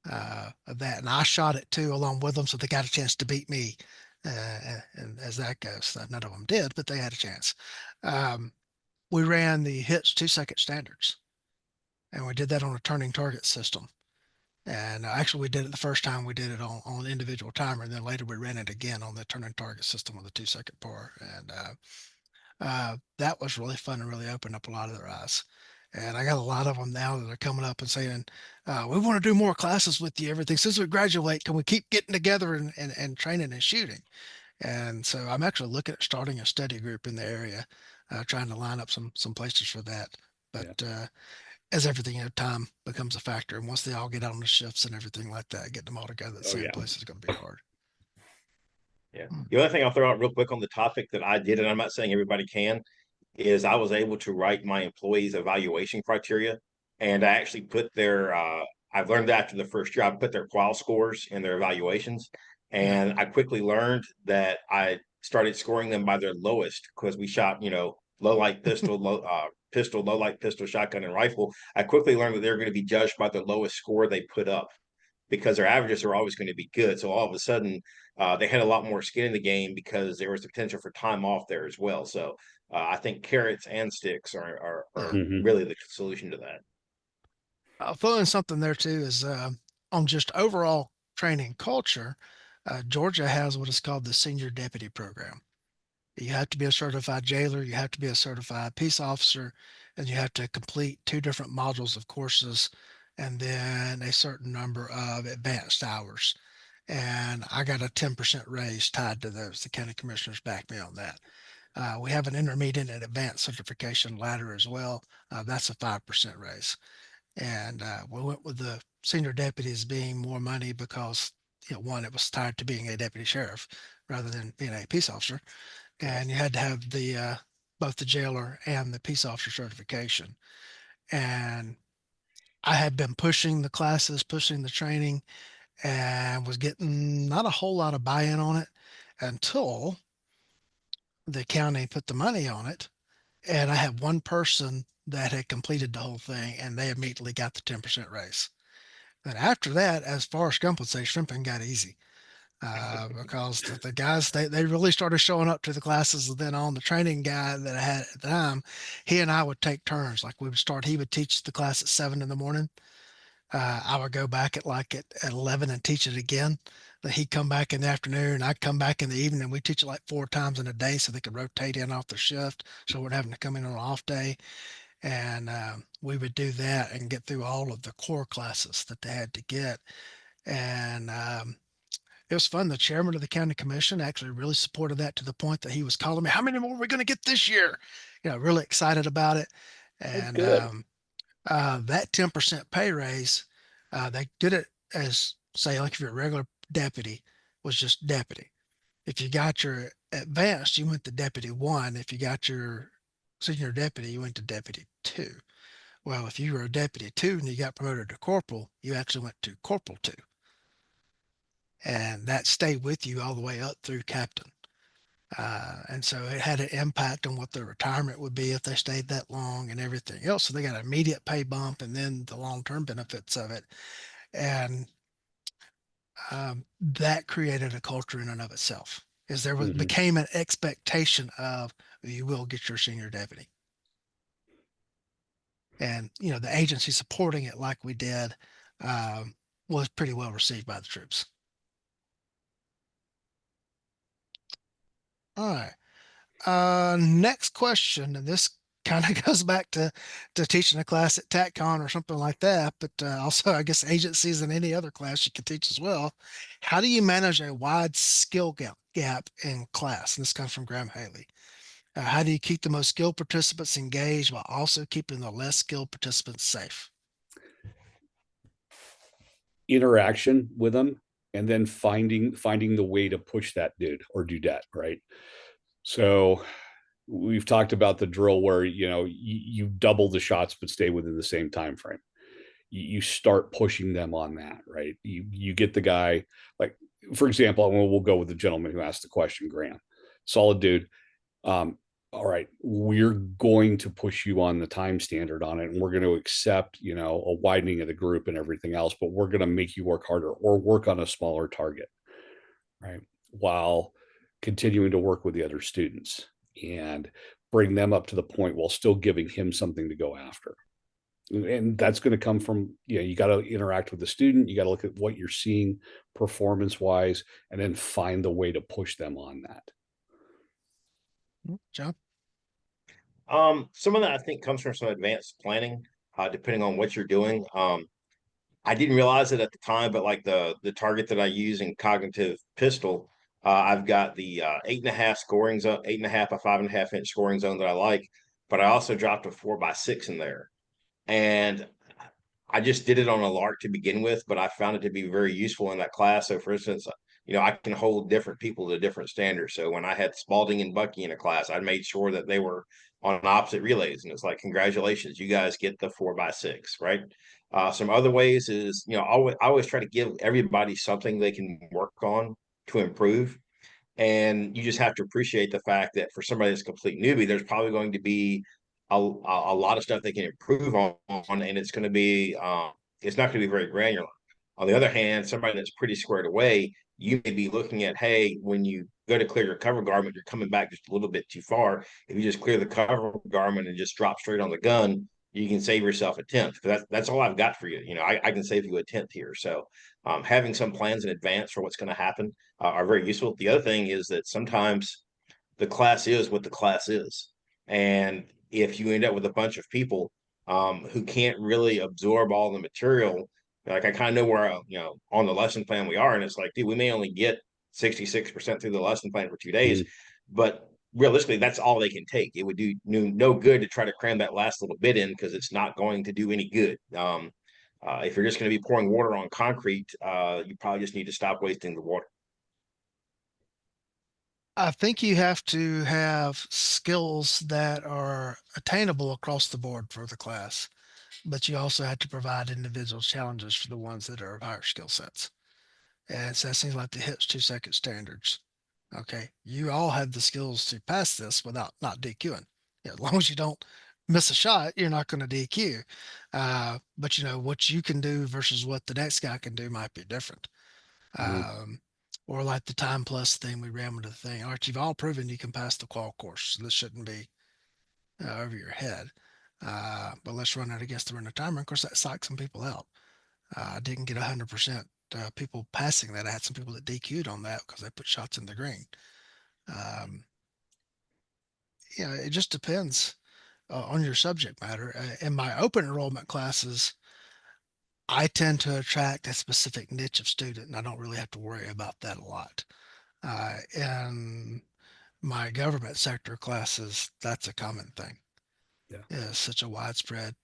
of that. And I shot it too along with them, so they got a chance to beat me. And as that goes, none of them did, but they had a chance. Um, we ran the hits 2 second standards, and we did that on a turning target system. And actually, we did it the first time we did it on an individual timer, and then later we ran it again on the turning target system with a 2 second par. And that was really fun and really opened up a lot of their eyes. And I got a lot of them now that are coming up and saying, we want to do more classes with you. Everything since we graduate, can we keep getting together and training and shooting? And so I'm actually looking at starting a study group in the area, trying to line up some places for that. But Yeah. as everything, time becomes a factor. And once they all get out on the shifts and everything like that, getting them all together at the Oh same yeah. place is going to be hard. Yeah. Hmm. The other thing I'll throw out real quick on the topic that I did, and I'm not saying everybody can, is I was able to write my employees' evaluation criteria, and I actually put their. I've learned that after the first year, I put their qual scores in their evaluations, Yeah. and I quickly learned that I started scoring them by their lowest because we shot, low light pistol, pistol, low light pistol, shotgun, and rifle. I quickly learned that they're going to be judged by the lowest score they put up because their averages are always going to be good. So all of a sudden, they had a lot more skin in the game because there was the potential for time off there as well. So I think carrots and sticks are Yeah. Mhm. really the solution to that. I'll throw in something there too is on just overall training culture. Georgia has what is called the senior deputy program. You have to be a certified jailer, you have to be a certified peace officer, and you have to complete 2 different modules of courses and then a certain number of advanced hours. And I got a 10% raise tied to those. The county commissioners backed me on that. We have an intermediate and advanced certification ladder as well. That's a 5% raise. And we went with the senior deputies being more money because, one, it was tied to being a deputy sheriff rather than being a peace officer. Right. And you had to have the both the jailer and the peace officer certification. And I had been pushing the classes, pushing the training, and was getting not a whole lot of buy-in on it until the county put the money on it. And I had one person that had completed the whole thing, and they immediately got the 10% raise. And after that, as Forrest Gump would say, shrimping got easy because the guys, they really started showing up to the classes. And then on the training guy that I had at the time, he and I would take turns. Like we would start, he would teach the class at 7 in the morning. I would go back at 11 and teach it again. Then he'd come back in the afternoon. I'd come back in the evening. And we teach it like 4 times in a day so they could rotate in off their shift. So we're having to come in on an off day. And we would do that and get through all of the core classes that they had to get. And it was fun. The chairman of the county commission actually really supported that to the point that he was calling me, "How many more are we going to get this year?" Really excited about it. Oh, And good. that 10% pay raise, they did it as, say, like if you're a regular deputy, was just deputy. If you got your advanced, you went to deputy one. If you got your senior deputy, you went to deputy two. Well, if you were a deputy two and you got promoted to corporal, you actually went to corporal two. And that stayed with you all the way up through captain. And so it had an impact on what their retirement would be if they stayed that long and everything else. So they got an immediate pay bump and then the long term benefits of it. And that created a culture in and of itself. Is there was Hmm. became an expectation of you will get your senior deputy, and the agency supporting it like we did um, was pretty well received by the troops. All right. Next question, and this kind of goes back to teaching a class at TACCON or something like that, but also I guess agencies and any other class you can teach as well. How do you manage a wide skill gap in class? And this comes from Graham Haley. How do you keep the most skilled participants engaged while also keeping the less skilled participants safe? Interaction with them, and then finding the way to push that dude or dudette, right? So we've talked about the drill where you double the shots but stay within the same time frame. You start pushing them on that, right? You get the guy, like, for example, we'll go with the gentleman who asked the question, Graham. Solid dude. All right, we're going to push you on the time standard on it, and we're going to accept, a widening of the group and everything else, but we're going to make you work harder or work on a smaller target, right? While continuing to work with the other students and bring them up to the point while still giving him something to go after. And that's going to come from, you got to interact with the student. You got to look at what you're seeing performance wise, and then find the way to push them on that. John? Some of that I think comes from some advanced planning, depending on what you're doing. I didn't realize it at the time, but like the target that I use in cognitive pistol, I've got the 8.5 scoring zone, 8.5 by 5.5 inch scoring zone that I like, but I also dropped a 4x6 in there. And I just did it on a lark to begin with, but I found it to be very useful in that class. So, for instance, I can hold different people to different standards. So, when I had Spalding and Bucky in a class, I made sure that they were on opposite relays, and it's like, congratulations, you guys get the 4x6, right? Some other ways is, I always try to give everybody something they can work on to improve. And you just have to appreciate the fact that for somebody that's a complete newbie, there's probably going to be a lot of stuff they can improve on, and it's not going to be very granular. On the other hand, somebody that's pretty squared away, you may be looking at, hey, when you go to clear your cover garment, you're coming back just a little bit too far. If you just clear the cover garment and just drop straight on the gun, you can save yourself a tenth. That's all I've got for you. I can save you a tenth here. So having some plans in advance for what's going to happen are very useful. The other thing is that sometimes the class is what the class is. And if you end up with a bunch of people who can't really absorb all the material, like I kind of know where, on the lesson plan we are. And it's like, dude, we may only get 66% through the lesson plan for 2 days, Mm-hmm. but realistically, that's all they can take. It would do no good to try to cram that last little bit in because it's not going to do any good. If you're just going to be pouring water on concrete, you probably just need to stop wasting the water. I think you have to have skills that are attainable across the board for the class, but you also have to provide individual challenges for the ones that are of higher skill sets. And so that seems like the HITS 2 second standards. Okay. You all have the skills to pass this without not DQing. As long as you don't miss a shot, you're not going to DQ. But what you can do versus what the next guy can do might be different. Mm-hmm. Or like the time plus thing we ran with the thing. All right, you've all proven you can pass the qual course. So this shouldn't be over your head. But let's run it against the runner timer. Of course, that psyched some people out. I didn't get 100% people passing that. I had some people that DQ'd on that because they put shots in the green. Um, it just depends. on your subject matter. In my open enrollment classes, I tend to attract a specific niche of student, and I don't really have to worry about that a lot. In my government sector classes, that's a common thing. Yeah. It's such a widespread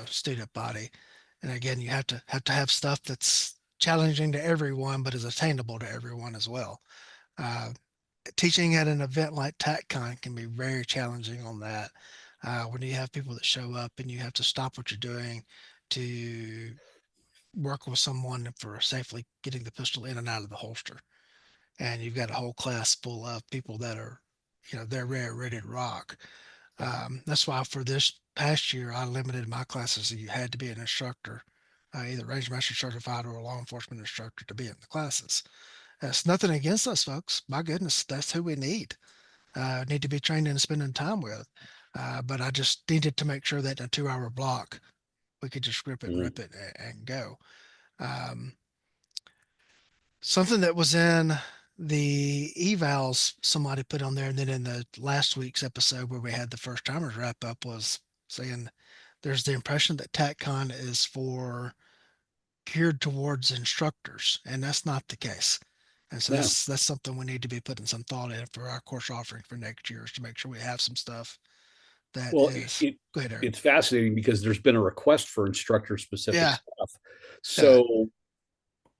student body, and again, you have stuff that's challenging to everyone, but is attainable to everyone as well. Uh, Teaching at an event like TACCon can be very challenging on that. When you have people that show up and you have to stop what you're doing to work with someone for safely getting the pistol in and out of the holster. And you've got a whole class full of people that are, they're ready to rock. That's why for this past year, I limited my classes. You had to be an instructor, either range master certified or a law enforcement instructor to be in the classes. That's nothing against us folks. My goodness, that's who we need to be trained and spending time with. But I just needed to make sure that in a 2 hour block, we could just rip it and Mhm. rip it and go. Um, Something that was in the evals somebody put on there, and then in the last week's episode where we had the first timers wrap up was saying there's the impression that TACCon is for geared towards instructors, and that's not the case. And so No. that's something we need to be putting some thought in for our course offering for next year is to make sure we have some stuff that Well, is. Go ahead, Eric. it's fascinating because there's been a request for instructor specific Yeah, stuff. yeah, So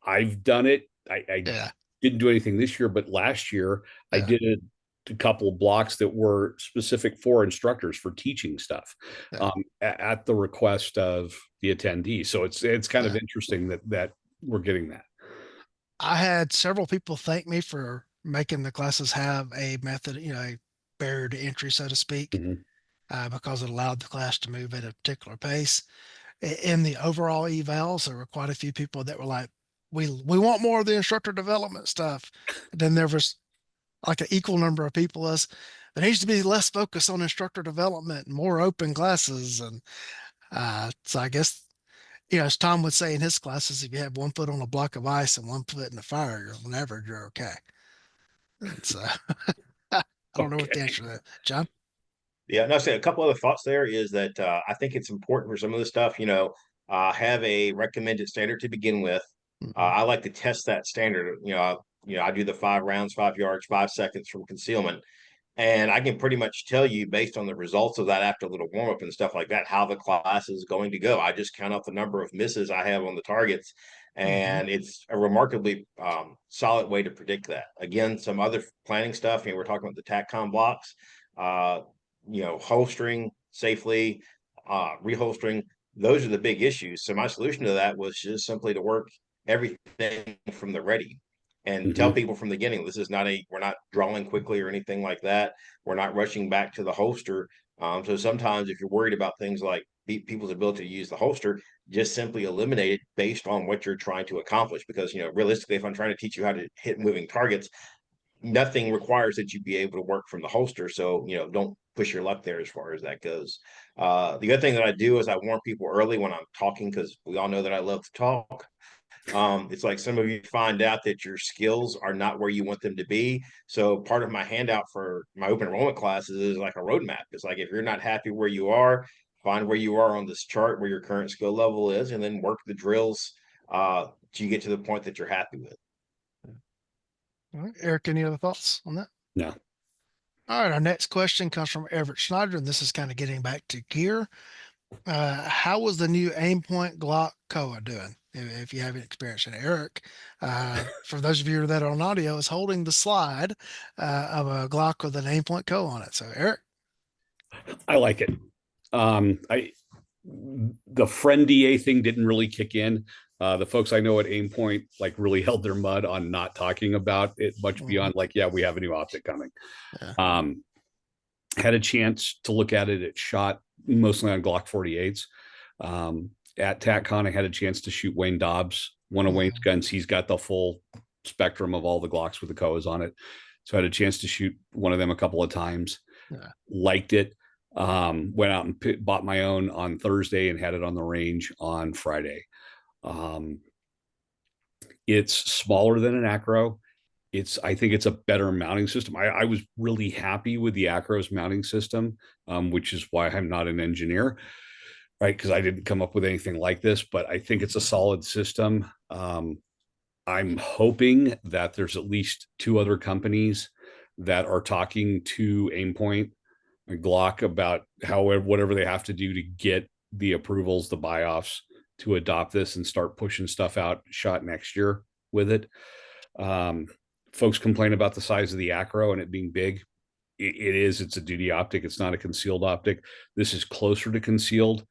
I've done it. I yeah, didn't do anything this year, but last year I yeah, did a couple of blocks that were specific for instructors for teaching stuff yeah, at the request of the attendee. So it's kind of yeah. interesting that we're getting that. I had several people thank me for making the classes have a method, a barrier to entry, so to speak, Mhm. because it allowed the class to move at a particular pace. In the overall evals, there were quite a few people that were like, "We want more of the instructor development stuff." And then there was like an equal number of people as there needs to be less focus on instructor development and more open classes. And so I guess as Tom would say in his classes, if you have 1 foot on a block of ice and 1 foot in the fire, you're on average, you're okay. And so I don't know what the Okay. answer to that. John? Yeah, no, say a couple other thoughts there is that I think it's important for some of this stuff, have a recommended standard to begin with. Mm-hmm. I like to test that standard. I do the 5 rounds, 5 yards, 5 seconds from concealment. And I can pretty much tell you based on the results of that after a little warm up and stuff like that, how the class is going to go. I just count up the number of misses I have on the targets. Mm-hmm. And it's a remarkably solid way to predict that. Again, some other planning stuff, we're talking about the TACCOM blocks, uh, holstering safely, reholstering. Those are the big issues. So my solution to that was just simply to work everything from the ready and tell Mhm. people from the beginning, this is not we're not drawing quickly or anything like that. We're not rushing back to the holster. So sometimes if you're worried about things like people's ability to use the holster, just simply eliminate it based on what you're trying to accomplish. Because, realistically, if I'm trying to teach you how to hit moving targets, nothing requires that you be able to work from the holster. So, don't push your luck there as far as that goes. The other thing that I do is I warn people early when I'm talking, because we all know that I love to talk. It's like some of you find out that your skills are not where you want them to be. So part of my handout for my open enrollment classes is like a roadmap. It's like if you're not happy where you are, find where you are on this chart where your current skill level is, and then work the drills till you get to the point that you're happy with. All right. Eric, any other thoughts on that? No. All right. Our next question comes from Everett Schneider, and this is kind of getting back to gear. How was the new aim point Glock Koa doing? If you haven't experienced it, Eric, for those of you that are on audio, is holding the slide of a Glock with an aim point Koa on it. So, Eric, I like it. I the friend DA thing didn't really kick in. The folks I know at Aimpoint like really held their mud on not talking about it much mm-hmm. beyond like, yeah, we have a new optic coming. Yeah, Um, had a chance to look at it. It shot mostly on Glock 48s. At TACCon, I had a chance to shoot Wayne Dobbs, one of Wayne's mm-hmm. guns. He's got the full spectrum of all the Glocks with the Koas on it. So I had a chance to shoot one of them a couple of times. Yeah. Liked it. Went out and bought my own on Thursday and had it on the range on Friday. Um, it's smaller than an acro. I think it's a better mounting system. I was really happy with the Acro's mounting system, which is why I'm not an engineer, right? Because I didn't come up with anything like this, but I think it's a solid system. I'm hoping that there's at least two other companies that are talking to Aimpoint and Glock about whatever they have to do to get the approvals, the buy-offs to adopt this and start pushing stuff out shot next year with it. Um, Folks complain about the size of the Acro and it being big. It is. It's a duty optic. It's not a concealed optic. This is closer to concealed,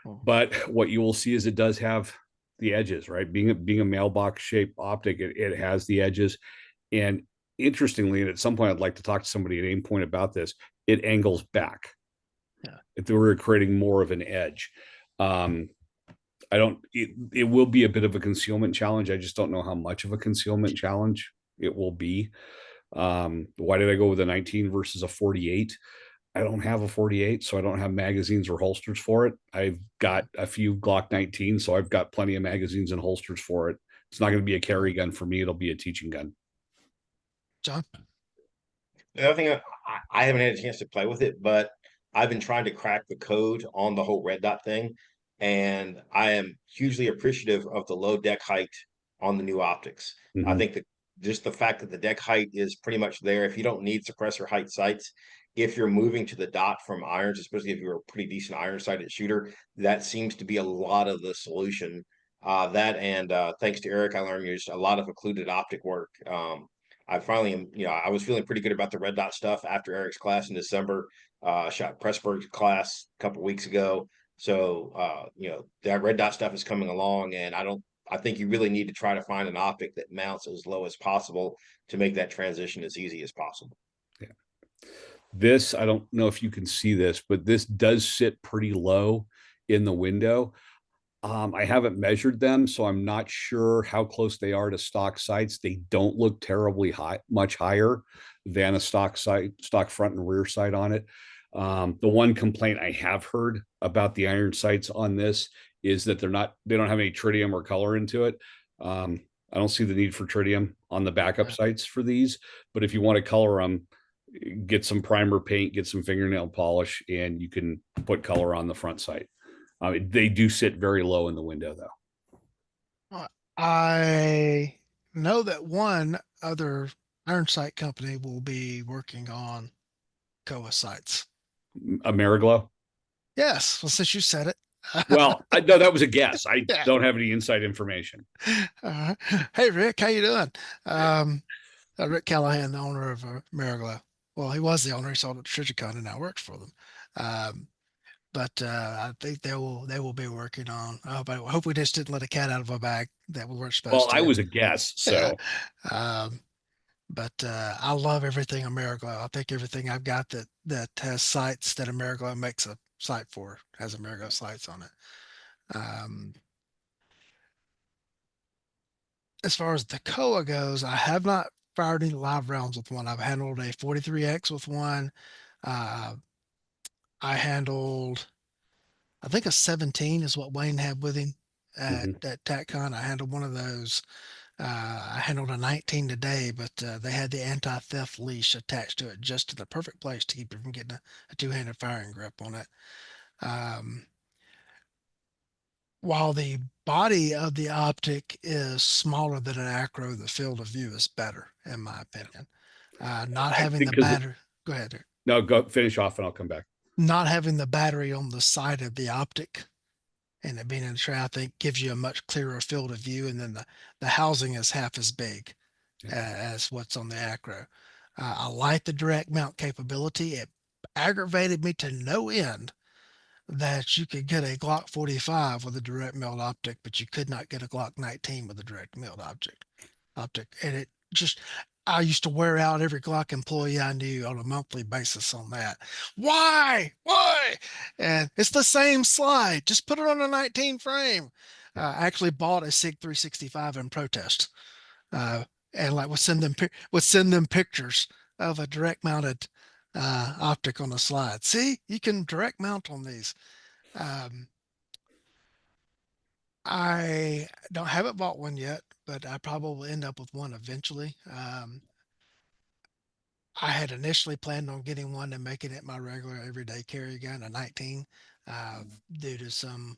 but what you will see is it does have the edges, right? Being a mailbox shaped optic, it has the edges. And interestingly, and at some point I'd like to talk to somebody at Aimpoint about this, it angles back. Yeah. If they were creating more of an edge. I don't, it will be a bit of a concealment challenge. I just don't know how much of a concealment challenge it will be. Why did I go with a 19 versus a 48? I don't have a 48, so I don't have magazines or holsters for it. I've got a few Glock 19, so I've got plenty of magazines and holsters for it. It's not going to be a carry gun for me. It'll be a teaching gun. John? The other thing, I haven't had a chance to play with it, but I've been trying to crack the code on the whole red dot thing, and I am hugely appreciative of the low deck height on the new optics. I Mm-hmm. think that just the fact that the deck height is pretty much there. If you don't need suppressor height sights, if you're moving to the dot from irons, especially if you're a pretty decent iron sighted shooter, that seems to be a lot of the solution. That and thanks to Eric, I learned just a lot of occluded optic work. I finally am, I was feeling pretty good about the red dot stuff after Eric's class in December. Shot Pressburg's class a couple weeks ago. So, that red dot stuff is coming along, and I think you really need to try to find an optic that mounts as low as possible to make that transition as easy as possible. Yeah. This, I don't know if you can see this, but this does sit pretty low in the window. I haven't measured them, so I'm not sure how close they are to stock sights. They don't look terribly high, much higher than a stock sight, stock front and rear sight on it. The one complaint I have heard about the iron sights on this is that they don't have any tritium or color into it. I don't see the need for tritium on the backup sights for these, but if you want to color them, get some primer paint, get some fingernail polish, and you can put color on the front sight. They do sit very low in the window, though. I know that one other iron sight company will be working on Koa sights. Ameriglow. Yes, well, since you said it. Well, no, that was a guess. I Yeah. don't have any inside information. Hey, Rick, how you doing? Rick Callahan, the owner of Mariglow. Well, he was the owner. He sold it to Trijicon and now works for them. But I think they will be working on. I hope we just didn't let a cat out of a bag that we weren't Well, supposed I to. was a guess, so But I love everything Ameriglow. I think everything I've got that has sights that Ameriglow makes a sight for has Ameriglow sights on it. As far as the Koa goes, I have not fired any live rounds with one. I've handled a 43X with one. Uh, I handled, I think a 17 is what Wayne had with him mhm. at TacCon. I handled one of those. I handled a 19 today, but they had the anti-theft leash attached to it just to the perfect place to keep you from getting a two-handed firing grip on it. Um, while the body of the optic is smaller than an acro, the field of view is better, in my opinion. Not I having think the because battery, go ahead. no, go finish off and I'll come back. Not having the battery on the side of the optic and it being in the tray, I think gives you a much clearer field of view. And then the housing is half as big as what's on the acro. I like the direct mount capability. It aggravated me to no end that you could get a Glock 45 with a direct milled optic, but you could not get a Glock 19 with a direct milled optic. And it just, I used to wear out every Glock employee I knew on a monthly basis on that. Why? And it's the same slide. Just put it on a 19 frame. I actually bought a SIG 365 in protest. Uh, and like would send them pictures of a direct mounted optic on a slide. See, you can direct mount on these. Um, I don't haven't bought one yet, but I probably will end up with one eventually. I had initially planned on getting one and making it my regular everyday carry gun, a 19, due to some,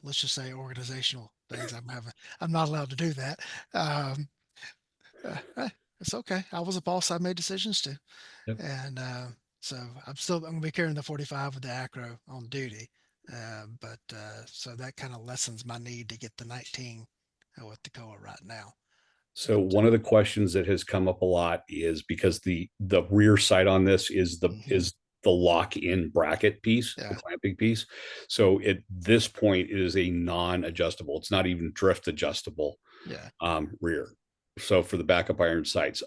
let's just say, organizational things. I'm not allowed to do that. Um, it's okay. I was a boss. I made decisions too. Yep. And so I'm going to be carrying the 45 with the Acro on duty. But so that kind of lessens my need to get the 19 with the Koa right now. So But one of the questions that has come up a lot is because the rear sight on this mhm, is the lock-in bracket piece, the yeah, clamping piece. So at this point, it is a non-adjustable. It's not even drift adjustable yeah, rear. So for the backup iron sights,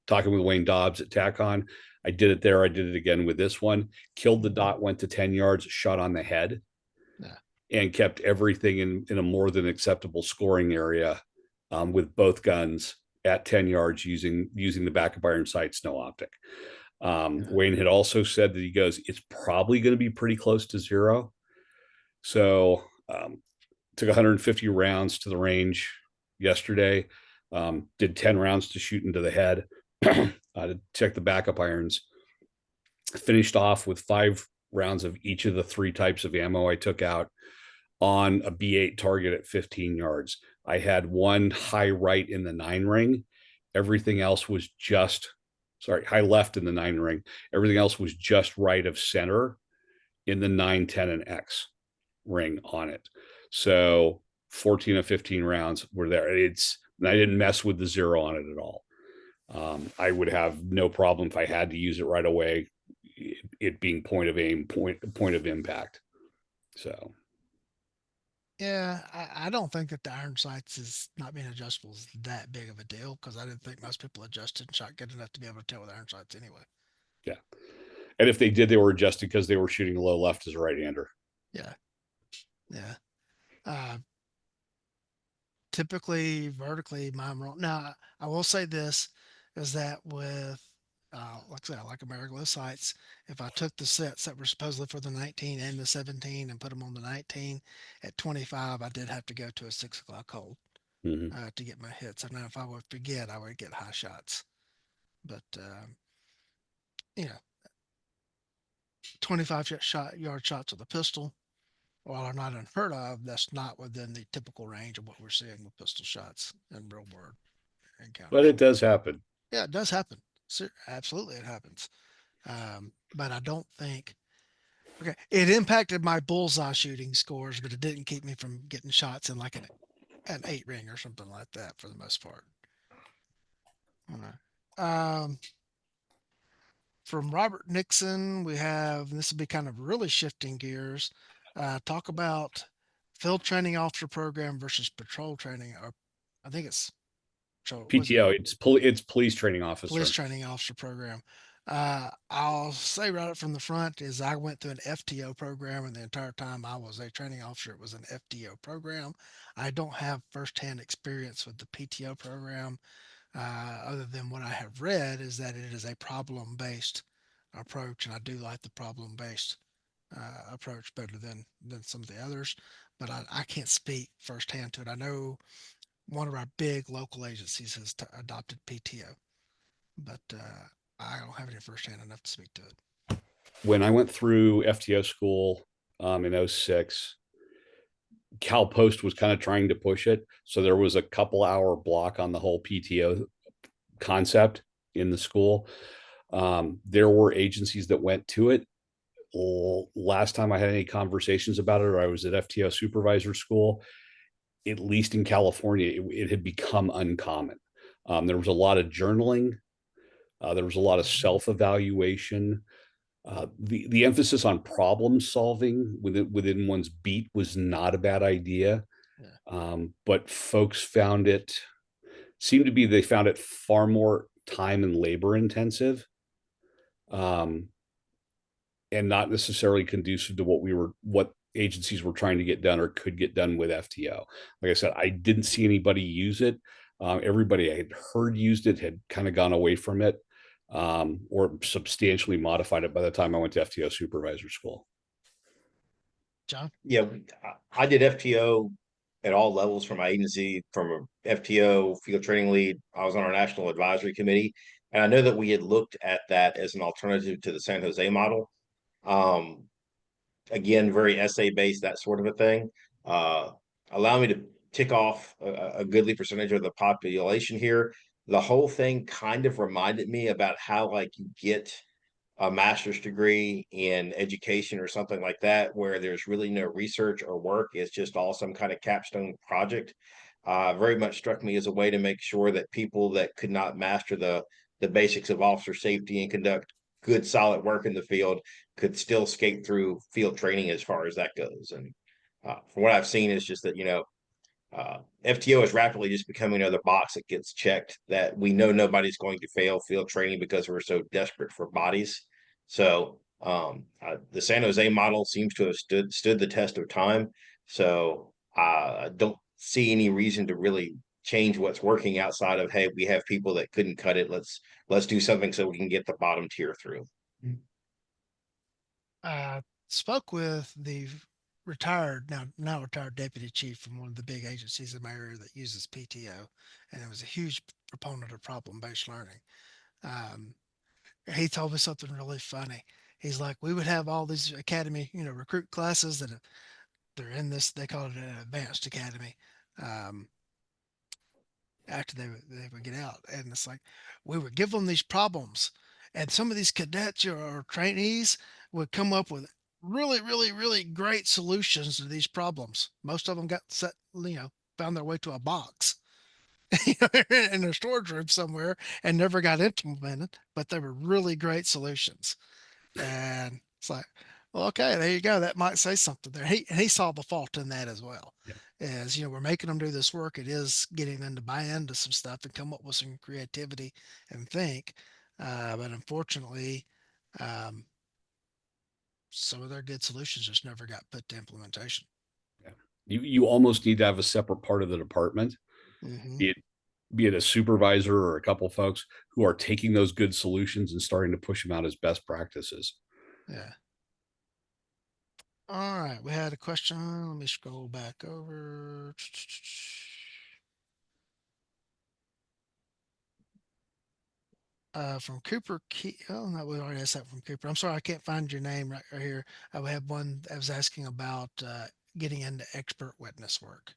talking with Wayne Dobbs at TACON, I did it there. I did it again with this one. Killed the mhm, dot, went to 10 yards, shot on the head, yeah, and kept everything in a more than acceptable scoring area with both guns at 10 yards using the backup iron sights, no optic. yeah, Wayne had also said that he goes, it's probably going to be pretty close to zero. So took 150 rounds to the range yesterday. Did 10 rounds to shoot into the head. To check the backup irons. Finished off with 5 rounds of each of the 3 types of ammo I took out on a B8 target at 15 yards. I had one high right in the 9 ring. Everything else was just, sorry, high left in the 9 ring. Everything else was just right of center in the 9, 10, and X ring on it. So 14 of 15 rounds were there. I didn't mess with the zero on it at all. I would have no problem if I had to use it right away, it being point of aim, point of impact. So yeah. I don't think that the iron sights is not being adjustable is that big of a deal because I didn't think most people adjusted and shot good enough to be able to tell with iron sights anyway. yeah, and if they did, they were adjusted because they were shooting low left as a right-hander. Yeah, yeah. Uh, Typically vertically mine wrong. Now I will say this is that with like I said, like American sites, if I took the sets that were supposedly for the 19 and the 17 and put them on the 19 at 25, I did have to go to a 6 o'clock hold Mm-hmm. to get my hits. And now if I would forget, I would get high shots. But you know, 25 yard shots with a pistol, while are not unheard of, that's not within the typical range of what we're seeing with pistol shots in real world But encounters. it does happen. Yeah, it does happen. Absolutely, it happens. But I don't think. Okay, it impacted my bullseye shooting scores, but it didn't keep me from getting shots in like an 8 ring or something like that for the most part. All right. From Robert Nixon, we have this will be kind of really shifting gears. Talk about field training officer program versus patrol training. Or I think it's patrol. Was it PTO, it's police training police officer. training officer program? I'll say right up from the front is I went through an FTO program, and the entire time I was a training officer, it was an FTO program. I don't have firsthand experience with the PTO program, other than what I have read is that it is a problem based approach, and I do like the problem based approach better than some of the others. But I can't speak firsthand to it. I know one of our big local agencies has adopted PTO, but I don't have any firsthand enough to speak to it. When I went through FTO school in 06, Cal Post was kind of trying to push it. So there was a couple hour block on the whole PTO concept in the school. There were agencies that went to it. Last time I had any conversations about it, or I was at FTO supervisor school, at least in California, it had become uncommon. There was a lot of journaling. There was a lot of Mhm. self evaluation. The emphasis on problem solving within one's beat was not a bad idea, Yeah, but folks seemed to be they found it far more time and labor intensive, um, and not necessarily conducive to what agencies were trying to get done or could get done with FTO. Like I said, I didn't see anybody use it. Everybody I had heard used it had kind of gone away from it, or substantially modified it by the time I went to FTO supervisor school. John? Yeah, I did FTO at all levels from my agency, from a FTO field training lead. I was on our national advisory committee, and I know that we had looked at that as an alternative to the San Jose model. Um, Again, very essay based, that sort of a thing. Uh, Allow me to tick off a goodly percentage of the population here. The whole thing kind of reminded me about how like you get a master's degree in education or something like that, where there's really no research or work. It's just all some kind of capstone project. Very much struck me as a way to make sure that people that could not master the basics of officer safety and conduct good solid work in the field could still skate through field training as far as that goes. And from what I've seen is just that, FTO is rapidly just becoming another box that gets checked, that we know nobody's going to fail field training because we're so desperate for bodies. So the San Jose model seems to have stood the test of time. So I don't see any reason to really change what's working outside of, hey, we have people that couldn't cut it. Let's do something so we can get the bottom tier through. Spoke with the retired, now retired deputy chief from one of the big agencies in my area that uses PTO, and it was a huge proponent of problem-based learning. Um, he told me something really funny. He's like, we would have all these academy, recruit classes that they're in this. They call it an advanced academy. Um, After they would get out, and it's like we would give them these problems, and some of these cadets or trainees would come up with really, really, really great solutions to these problems. Most of them got set, found their way to a box in their storage room somewhere and never got implemented, but they were really great solutions. And it's like, well, okay, there you go. That might say something there. He saw the fault in that as well. Yeah. As we're making them do this work, it is getting them to buy into some stuff and come up with some creativity and think. But unfortunately, um, some of their good solutions just never got put to implementation. Yeah. You almost need to have a separate part of the department, Hmm. be it a supervisor or a couple folks who are taking those good solutions and starting to push them out as best practices. Yeah. All right. We had a question. Let me scroll back over. From Cooper Key. Oh, no, we already asked that from Cooper. I'm sorry, I can't find your name right here. We have one that was asking about getting into expert witness work.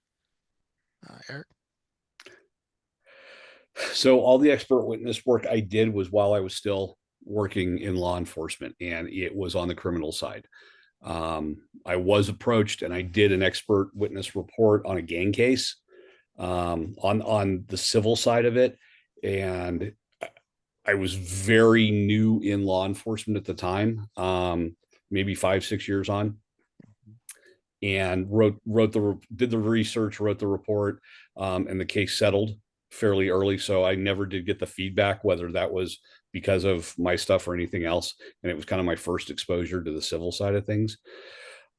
Eric? So all the expert witness work I did was while I was still working in law enforcement, and it was on the criminal side. I was approached and I did an expert witness report on a gang case, on the civil side of it. And I was very new in law enforcement at the time, maybe 5, 6 years on, and did the research, wrote the report, and the case settled fairly early. So I never did get the feedback, whether that was because of my stuff or anything else. And it was kind of my first exposure to the civil side of things.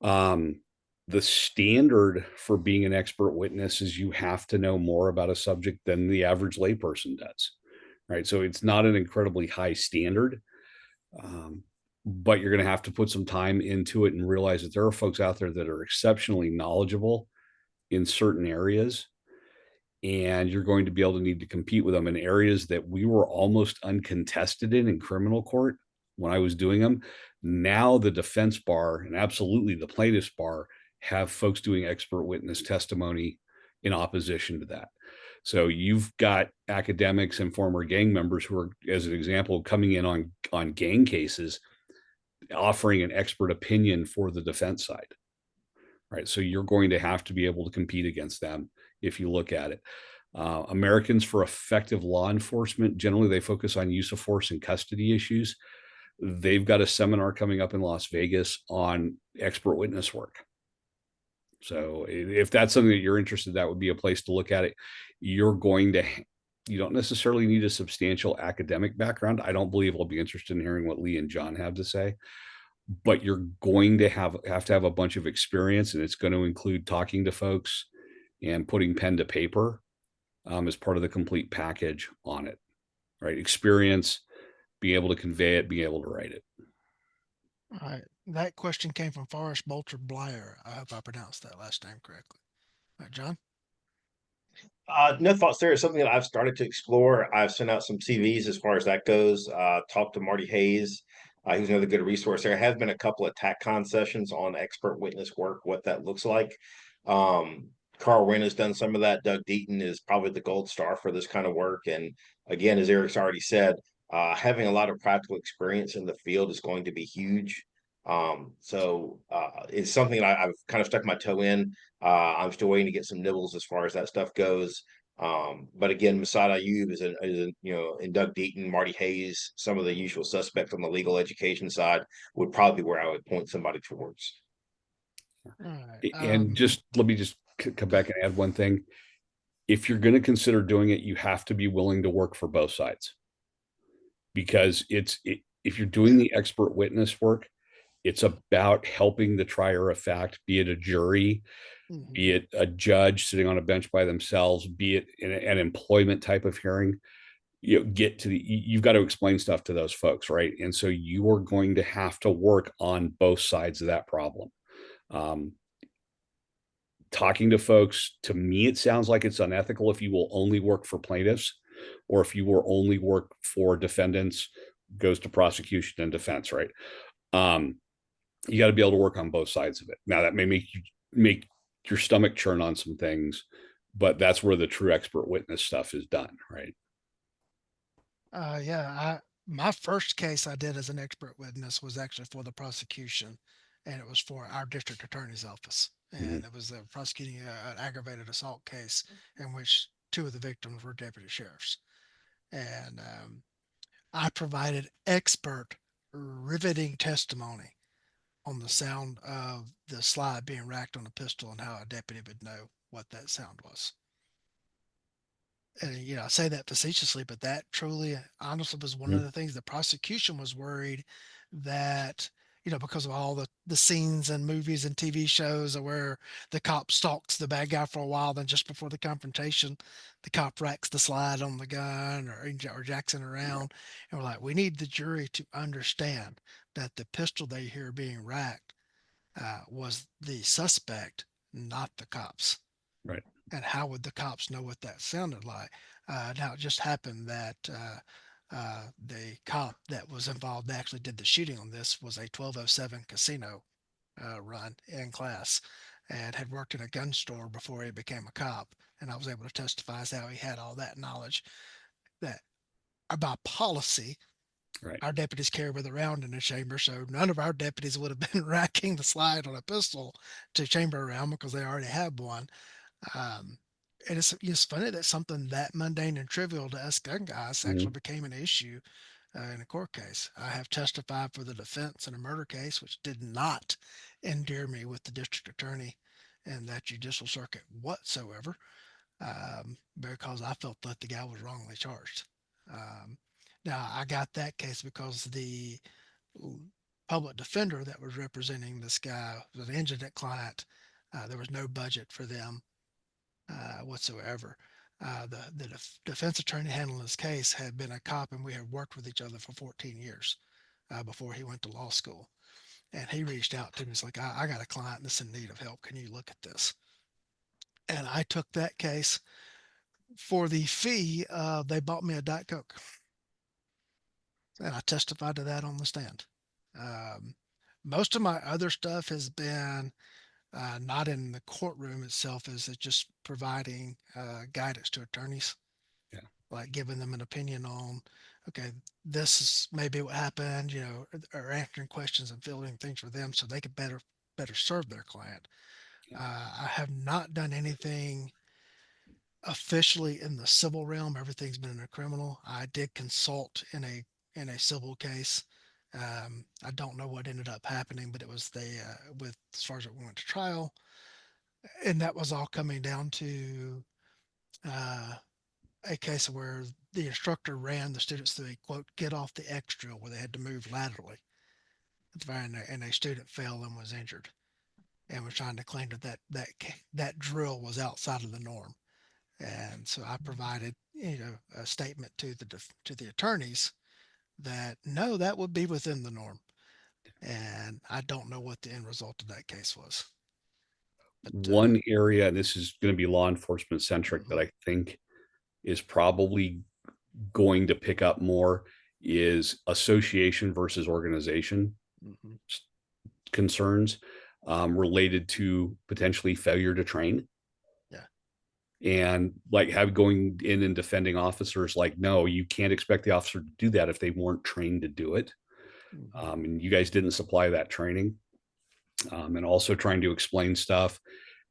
Um, the standard for being an expert witness is you have to know more about a subject than the average layperson does. Right. So it's not an incredibly high standard. But you're going to have to put some time into it and realize that there are folks out there that are exceptionally knowledgeable in certain areas, and you're going to be able to need to compete with them in areas that we were almost uncontested in criminal court when I was doing them. Now the defense bar and absolutely the plaintiff's bar have folks doing expert witness testimony in opposition to that. So you've got academics and former gang members who are, as an example, coming in on gang cases, offering an expert opinion for the defense side. Right. So you're going to have to be able to compete against them if you look at it. Americans for Effective Law Enforcement, generally they focus on use of force and custody issues. They've got a seminar coming up in Las Vegas on expert witness work. So if that's something that you're interested in, that would be a place to look at it. You don't necessarily need a substantial academic background. I don't believe I'll be interested in hearing what Lee and John have to say, but you're going to have to have a bunch of experience, and it's going to include talking to folks and putting pen to paper as part of the complete package on it. Right? Experience, being able to convey it, being able to write it. All right. That question came from Forrest Bolter Blyer. I hope I pronounced that last name correctly. John? No thoughts there. It's something that I've started to explore. I've sent out some CVs as far as that goes. Talked to Marty Hayes. He's another good resource. There have been a couple of TACCon sessions on expert witness work, what that looks like. Um, Carl Wynn has done some of that. Doug Deaton is probably the gold star for this kind of work. And again, as Eric's already said, having a lot of practical experience in the field is going to be huge. It's something that I've kind of stuck my toe in. I'm still waiting to get some nibbles as far as that stuff goes. But again, Masad Ayub and Doug Deaton, Marty Hayes, some of the usual suspects on the legal education side would probably be where I would point somebody towards. All right. And just let me just come back and add one thing. If you're going to consider doing it, you have to be willing to work for both sides, because if you're doing the expert witness work, it's about helping the trier of fact, be it a jury, mhm. be it a judge sitting on a bench by themselves, be it an employment type of hearing. Get to you've got to explain stuff to those folks, right? And so you are going to have to work on both sides of that problem. um, Talking to folks, to me it sounds like it's unethical if you will only work for plaintiffs, or if you will only work for defendants, goes to prosecution and defense, right? um, you got to be able to work on both sides of it. Now that may make your stomach churn on some things, but that's where the true expert witness stuff is done, right? Yeah, my first case I did as an expert witness was actually for the prosecution, and it was for our district attorney's office, Mm-hmm. and it was prosecuting an aggravated assault case in which two of the victims were deputy sheriffs, and I provided expert, riveting testimony on the sound of the slide being racked on a pistol and how a deputy would know what that sound was. And I say that facetiously, but that truly, honestly, was one of Mm-hmm. the things the prosecution was worried that, because of all the scenes and movies and TV shows where the cop stalks the bad guy for a while, then just before the confrontation, the cop racks the slide on the gun or jacks it around. And we're like, we need the jury to understand that the pistol they hear being racked was the suspect, not the cops. Right. And how would the cops know what that sounded like? Now, it just happened that the cop that was involved that actually did the shooting on this was a 1207 casino run in class and had worked in a gun store before he became a cop. And I was able to testify as how he had all that knowledge that about policy Right. our deputies carry with around in the chamber. So none of our deputies would have been racking the slide on a pistol to chamber around because they already had one. Um, and it's funny that something that mundane and trivial to us gun guys Mm-hmm. actually became an issue in a court case. I have testified for the defense in a murder case, which did not endear me with the district attorney in that judicial circuit whatsoever, because I felt that the guy was wrongly charged. Um, Now, I got that case because the public defender that was representing this guy was an indigent client. There was no budget for them whatsoever. The defense attorney handling this case had been a cop, and we had worked with each other for 14 years before he went to law school. And he reached out to me. He's like, I got a client that's in need of help. Can you look at this? And I took that case for the fee. They bought me a Diet Coke, and I testified to that on the stand. Um, Most of my other stuff has been not in the courtroom itself, is it just providing guidance to attorneys, Yeah. like giving them an opinion on, okay, this is maybe what happened, or answering questions and filling things for them so they could better serve their client. Yeah. I have not done anything officially in the civil realm. Everything's been in a criminal. I did consult in a civil case. I don't know what ended up happening, but it was with as far as it went to trial, and that was all coming down to uh, a case where the instructor ran the students through a quote get off the X drill where they had to move laterally, and a student fell and was injured, and was trying to claim that drill was outside of the norm. And so I provided a statement to the attorneys that no, that would be within the norm. And I don't know what the end result of that case was. But One area, and this is going to be law enforcement centric, that mhm, I think is probably going to pick up more is association versus organization mhm, concerns related to potentially failure to train. yeah. And like have going in and defending officers, like, no, you can't expect the officer to do that if they weren't trained to do it. Mhm, And you guys didn't supply that training. And also trying to explain stuff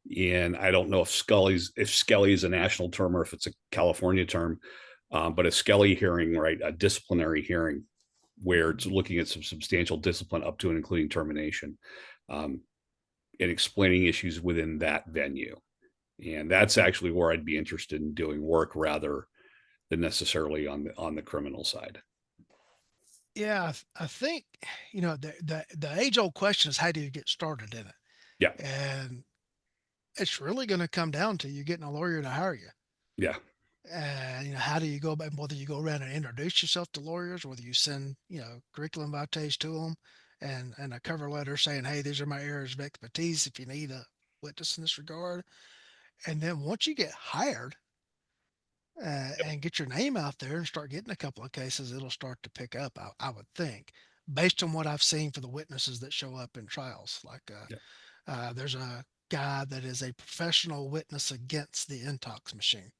in, I don't know if Skelly is a national term or if it's a California term, but a Skelly hearing, right, a disciplinary hearing where it's mhm. looking at some substantial discipline up to and including termination, um, and explaining issues within that venue. And that's actually where I'd be interested in doing work rather than necessarily on the criminal side. Yeah, I think the age old question is how do you get started in it, Yeah, and it's really going to come down to you getting a lawyer to hire you. yeah, And how do you go about whether you go around and introduce yourself to lawyers, whether you send curriculum vitae to them, and a cover letter saying, hey, these are my areas of expertise if you need a witness in this regard. And then once you get hired, and get your name out there and start getting a couple of cases, it'll start to pick up, I would think, based on what I've seen for the witnesses that show up in trials. Like yeah, there's a guy that is a professional witness against the intox machine,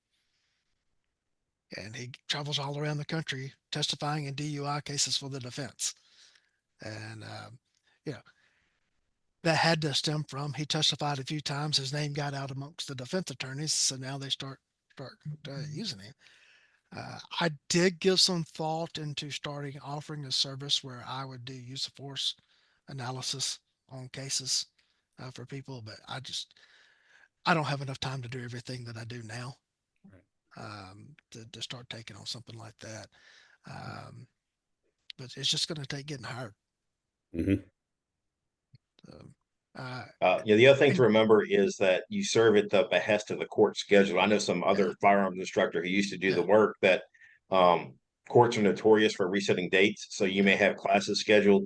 and he travels all around the country testifying in DUI cases for the defense. And you know that had to stem from he testified a few times. His name got out amongst the defense attorneys, so now they start using him. I did give some thought into starting offering a service where I would do use of force analysis on cases for people, but I don't have enough time to do everything that I do now, to start taking on something like that. Um, but it's just going to take getting hired. mm-hmm. So, uh, The other thing to and remember is that you serve at the behest of the court schedule. I know some yeah, other firearms instructor who used to do yeah, the work that um, courts are notorious for resetting dates. So you may yeah, have classes scheduled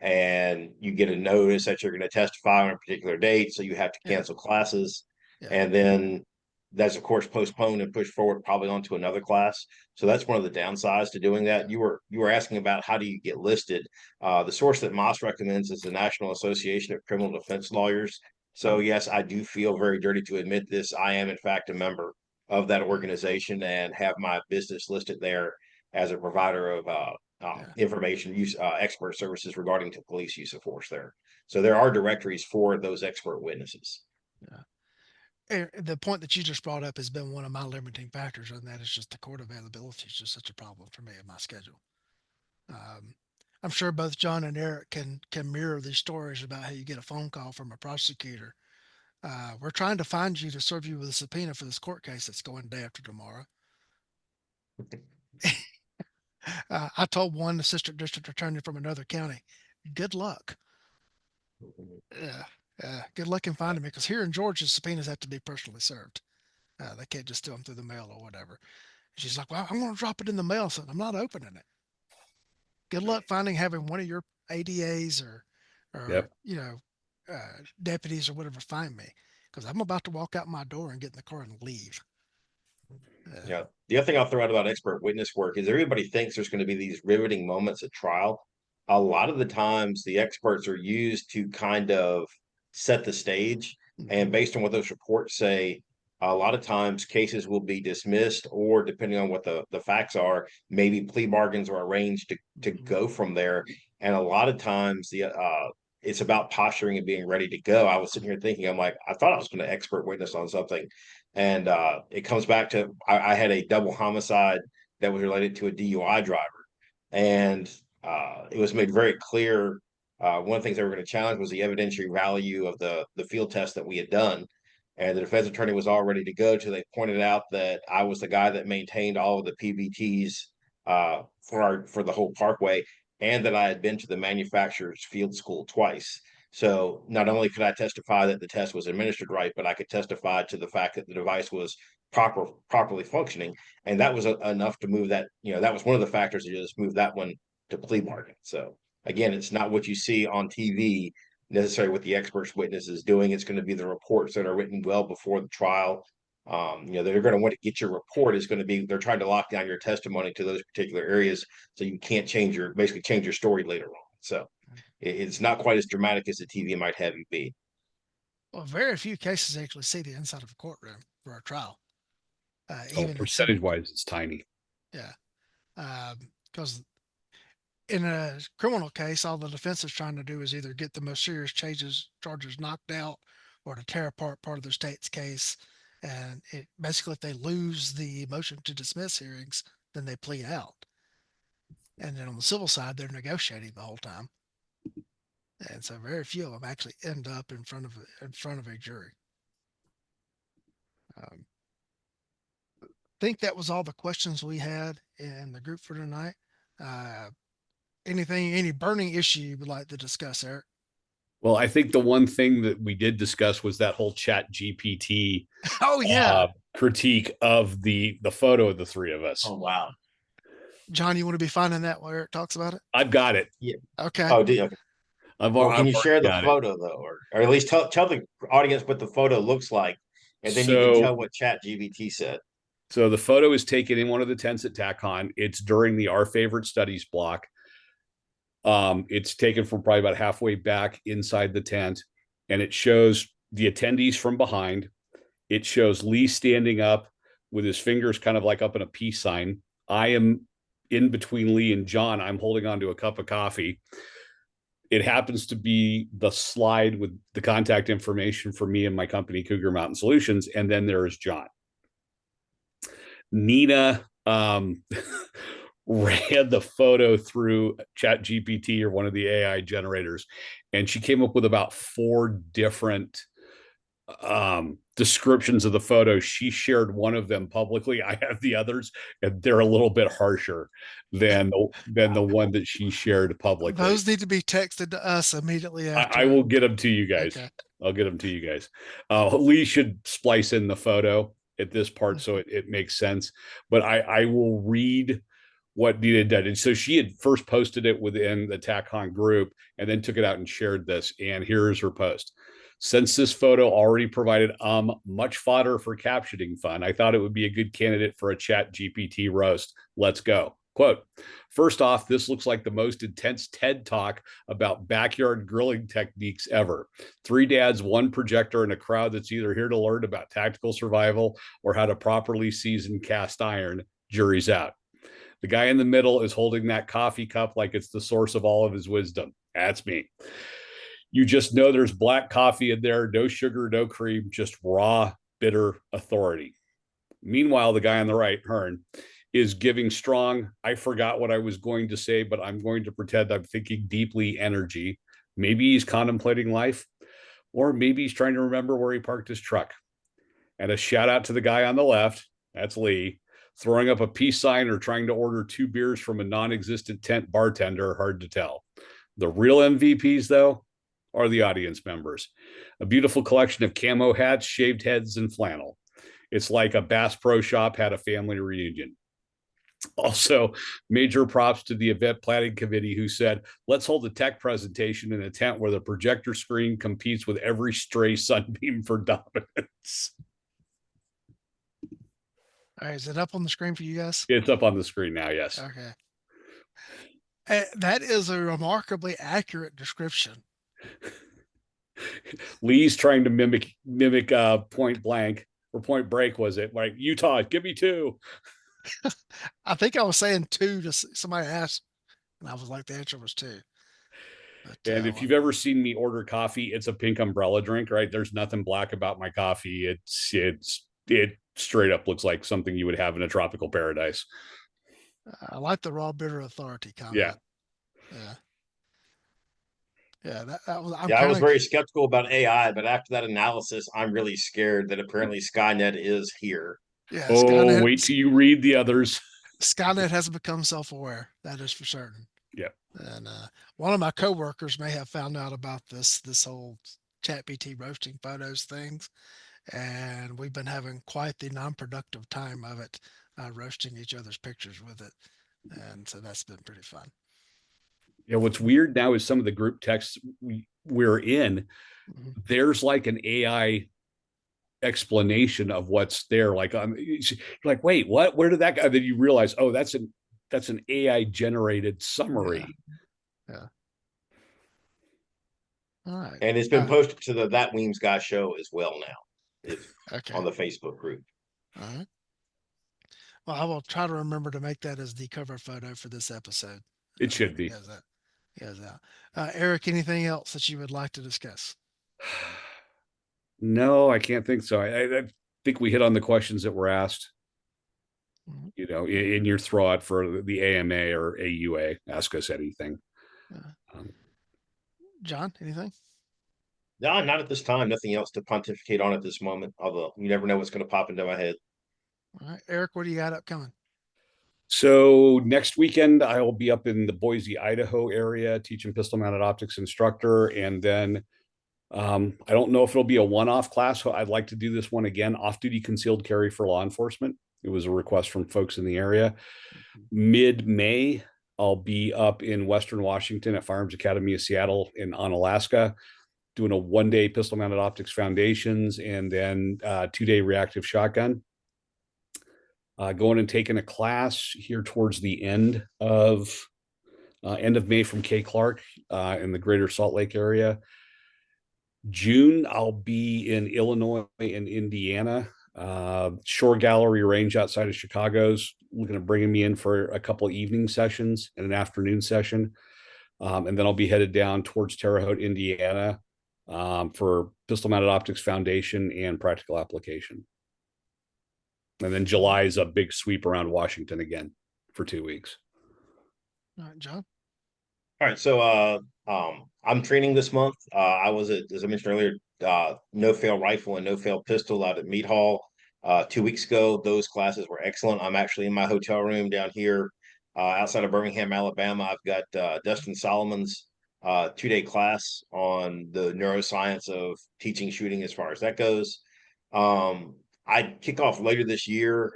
and you get a notice that you're going to testify on a particular date. So you have to yeah, cancel classes. yeah, And then that's, of course, postponed and pushed forward probably onto another class. So that's one of the downsides to doing that. yeah, You were asking about how do you get listed. The source that Moss recommends is the National Association of Criminal Defense Lawyers. So yes, I do feel very dirty to admit this. I am in fact a member of that yeah, organization and have my business listed there as a provider of yeah, information use expert services regarding to police use of force there. So there are directories for those expert witnesses. yeah. And the point that you just brought up has been one of my limiting factors, and that is just the court availability is just such a problem for me in my schedule. Um, I'm sure both John and Eric can mirror these stories about how you get a phone call from a prosecutor. We're trying to find you to serve you with a subpoena for this court case that's going day after tomorrow. I told one assistant district attorney from another county, good luck. Yeah, good luck in finding me because here in Georgia, subpoenas have to be personally served. They can't just do them through the mail or whatever. And she's like, well, I'm going to drop it in the mail. So I'm not opening it. Good luck finding having one of your ADAs or Yep. deputies or whatever find me because I'm about to walk out my door and get in the car and leave. Yeah. Um, The other thing I'll throw out about expert witness work is everybody thinks there's going to be these riveting moments at trial. A lot of the times, the experts are used to kind of set the stage. mhm, And based on what those reports say, a lot of times cases will be dismissed, or depending on what the facts are, maybe plea bargains are arranged to mhm, go from there. And a lot of times, the it's about posturing and being ready to go. I was sitting here thinking, I'm like, I thought I was going to expert witness on something, and it comes back to I had a double homicide that was related to a DUI driver, and it was made very clear. One of the things they were going to challenge was the evidentiary value of the field test that we had done, and the defense attorney was all ready to go. So they pointed out that I was the guy that maintained all of the PBTs for the whole parkway, and that I had been to the manufacturer's field school twice. So not only could I testify that the test was administered right, but I could testify to the fact that the device was properly functioning, and that was enough to move that. That was one of the factors that just moved that one to plea bargain. So again, it's not what you see on TV necessarily what the experts witness is doing. It's going to be the reports that are written well before the trial. They're going to want to get your report is going to be, they're trying to lock down your testimony to those particular areas. So you can't basically change your story later on. So it's not quite as dramatic as the TV might have you be. Well, very few cases actually see the inside of a courtroom for a trial, Oh, even in percentage civil. wise, it's tiny. Yeah, because in a criminal case, all the defense is trying to do is either get the most serious charges knocked out, or to tear apart part of the state's case. And basically, if they lose the motion to dismiss hearings, then they plead out. And then on the civil side, they're negotiating the whole time. And so very few of them actually end up in front of a jury. Um, think that was all the questions we had in the group for tonight. Uh, any burning issue you would like to discuss, Eric? Well, I think the one thing that we did discuss was that whole Chat GPT Oh yeah, critique of the photo of the three of us. Oh, wow. John, you want to be finding that while Eric talks about it? I've got it. Yeah. Okay. Oh, okay. Well, can I've you already share the got it. photo though, or at least tell the audience what the photo looks like, and then you can So, tell what Chat GBT said. so the photo is taken in one of the tents at TACCON. It's during the Our Favorite Studies block. It's taken from probably about halfway back inside the tent, and it shows the attendees from behind. It shows Lee standing up with his fingers kind of like up in a peace sign. I am in between Lee and John. I'm holding on to a cup of coffee. It happens to be the slide with the contact information for me and my company, Cougar Mountain Solutions. And then there is John. Nina ran the photo through Chat GPT or one of the AI generators, and she came up with about 4 different descriptions of the photo. She shared one of them publicly. I have the others, and they're a little bit harsher than the one that she shared publicly. Those need to be texted to us immediately I after. will get them to you guys. Okay. I'll get them to you guys. Lee should splice in the photo at this part so it makes sense. But I will read what Nina did. And so she had first posted it within the TACCON group and then took it out and shared this. And here's her post. Since this photo already provided much fodder for captioning fun, I thought it would be a good candidate for a Chat GPT roast. Let's go. Quote, first off, this looks like the most intense TED talk about backyard grilling techniques ever. 3 dads, 1 projector, and a crowd that's either here to learn about tactical survival or how to properly season cast iron. Jury's out. The guy in the middle is holding that coffee cup like it's the source of all of his wisdom. That's me. You just know there's black coffee in there, no sugar, no cream, just raw, bitter authority. Meanwhile, the guy on the right, Hearne, is giving strong, I forgot what I was going to say, but I'm going to pretend I'm thinking deeply energy. Maybe he's contemplating life, or maybe he's trying to remember where he parked his truck. And a shout out to the guy on the left, that's Lee, throwing up a peace sign or trying to order 2 beers from a non existent tent bartender, hard to tell. The real MVPs, though, are the audience members. A beautiful collection of camo hats, shaved heads, and flannel. It's like a Bass Pro Shop had a family reunion. Also, major props to the event planning committee who said, let's hold a tech presentation in a tent where the projector screen competes with every stray sunbeam for dominance. All right, is it up on the screen for you guys? It's up on the screen now, yes. Okay. That is a remarkably accurate description. Lee's trying to mimic Point Blank or Point Break, was it? Like, Utah, give me 2. I think I was saying 2 to somebody asked, and I was like, the answer was 2. But, And if you've ever seen me order coffee, it's a pink umbrella drink, right? There's nothing black about my coffee. It straight up looks like something you would have in a tropical paradise. I like the raw bitter authority comment. Yeah. Yeah. Yeah, that was. I'm Yeah, I kind was of. very skeptical about AI, but after that analysis, I'm really scared that apparently Skynet is here. Yeah, Oh, wait till you read the others. Skynet has become self-aware. That is for certain. Yeah. And one of my coworkers may have found out about this whole ChatGPT roasting photos things, and we've been having quite the non-productive time of it, roasting each other's pictures with it, and so that's been pretty fun. What's weird now is some of the group texts we're in, Mhm. there's like an AI explanation of what's there. Like, you're like, wait, what? Where did that go? And then you realize, oh, that's an AI generated Yeah. summary. Yeah. All right. And it's been posted to the That Weems Guy show as well now, if Okay. on the Facebook group. All right. Well, I will try to remember to make that as the cover photo for this episode. It When should he be. has that. He has that. Eric, anything else that you would like to discuss? No, I can't think so. I think we hit on the questions that were asked. Mhm. In your throat for the AMA or AUA, ask us anything. Uh, Um, John, anything? No, not at this time. Nothing else to pontificate on at this moment. Although you never know what's going to pop into my head. All right. Eric, what do you got upcoming? So next weekend, I will be up in the Boise, Idaho area teaching pistol mounted optics instructor. And then I don't know if it'll be a one-off class. I'd like to do this one again, off-duty concealed carry for law enforcement. It was a request from folks in the area. Mid-May, I'll be up in Western Washington at Firearms Academy of Seattle in Alaska, doing a one-day pistol mounted optics foundations and then 2-day reactive shotgun. Going and taking a class here towards the end of May from K Clark in the greater Salt Lake area. June, I'll be in Illinois and Indiana. Shore Gallery Range outside of Chicago's looking at bringing me in for a couple of evening sessions and an afternoon session. And then I'll be headed down towards Terre Haute, Indiana for pistol mounted optics foundation and practical application. And then July is a big sweep around Washington again for 2 weeks. All right, John. All right, so I'm training this month. I was at, as I mentioned earlier, no fail rifle and no fail pistol out at Meat Hall 2 weeks ago. Those classes were excellent. I'm actually in my hotel room down here outside of Birmingham, Alabama. I've got Dustin Solomon's 2-day class on the neuroscience of teaching shooting as far as that goes. I kick off later this year.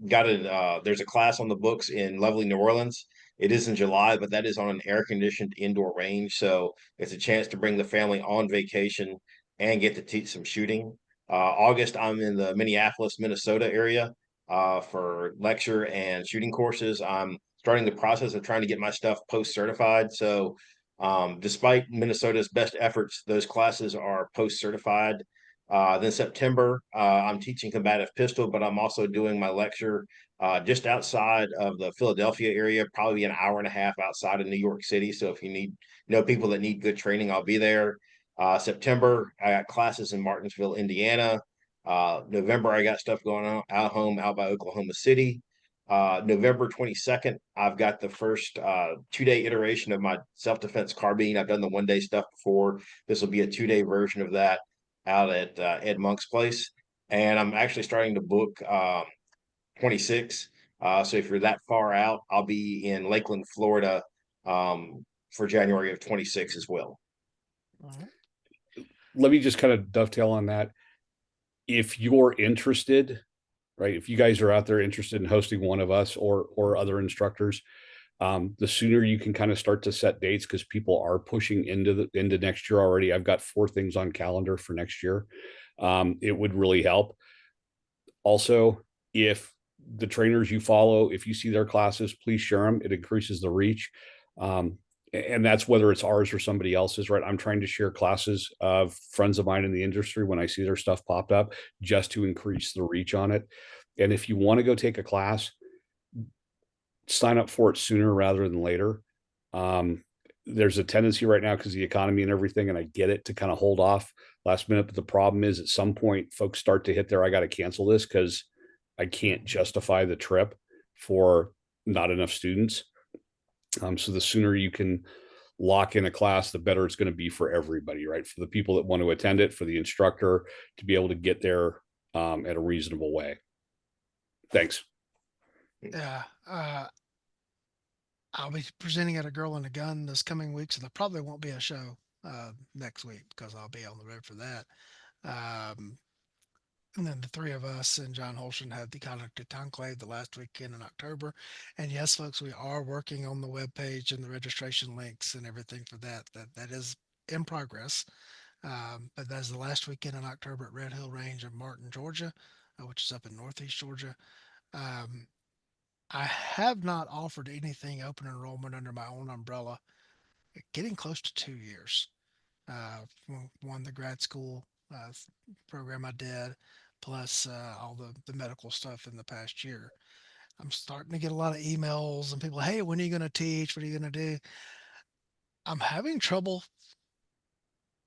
There's a class on the books in lovely New Orleans. It is in July, but that is on an air conditioned indoor range. So it's a chance to bring the family on vacation and get to teach some shooting. August, I'm in the Minneapolis, Minnesota area for lecture and shooting courses. I'm starting the process of trying to get my stuff post certified. So, despite Minnesota's best efforts, those classes are post certified. Then September, I'm teaching combative pistol, but I'm also doing my lecture just outside of the Philadelphia area, probably an hour and a half outside of New York City. So if you need, people that need good training, I'll be there. September, I got classes in Martinsville, Indiana. November, I got stuff going on out by Oklahoma City. November 22nd, I've got the first 2-day iteration of my self-defense carbine. I've done the 1-day stuff before. This will be a 2-day version of that out at Ed Monk's place. And I'm actually starting to book 26. So if you're that far out, I'll be in Lakeland, Florida for January of 26 as well. All right. Let me just kind of dovetail on that. If you're interested, right, if you guys are out there interested in hosting one of us or other instructors, the sooner you can kind of start to set dates, because people are pushing into next year already. I've got 4 things on calendar for next year. It would really help. Also, if the trainers you follow, if you see their classes, please share them. It increases the reach. And that's whether it's ours or somebody else's, right? I'm trying to share classes of friends of mine in the industry when I see their stuff popped up, just to increase the reach on it. And if you want to go take a class, sign up for it sooner rather than later. There's a tendency right now, because of the economy and everything, and I get it, to kind of hold off last minute. But the problem is, at some point, folks start to hit there, I got to cancel this because I can't justify the trip for not enough students. So the sooner you can lock in a class, the better it's going to be for everybody, right? For the people that want to attend it, for the instructor to be able to get there at a reasonable way. Thanks. Yeah. I'll be presenting at a Girl and a Gun this coming week, so there probably won't be a show next week because I'll be on the road for that. Um, And then the three of us and John Holston had the Connected Conclave the last weekend in October. And yes, folks, we are working on the web page and the registration links and everything for that. That is in progress. But that's the last weekend in October at Red Hill Range in Martin, Georgia, which is up in Northeast Georgia. Um, I have not offered anything open enrollment under my own umbrella, getting close to 2 years. One, the grad school uh, program I did, plus all the medical stuff in the past year. I'm starting to get a lot of emails and people, hey, when are you going to teach? What are you going to do? I'm having trouble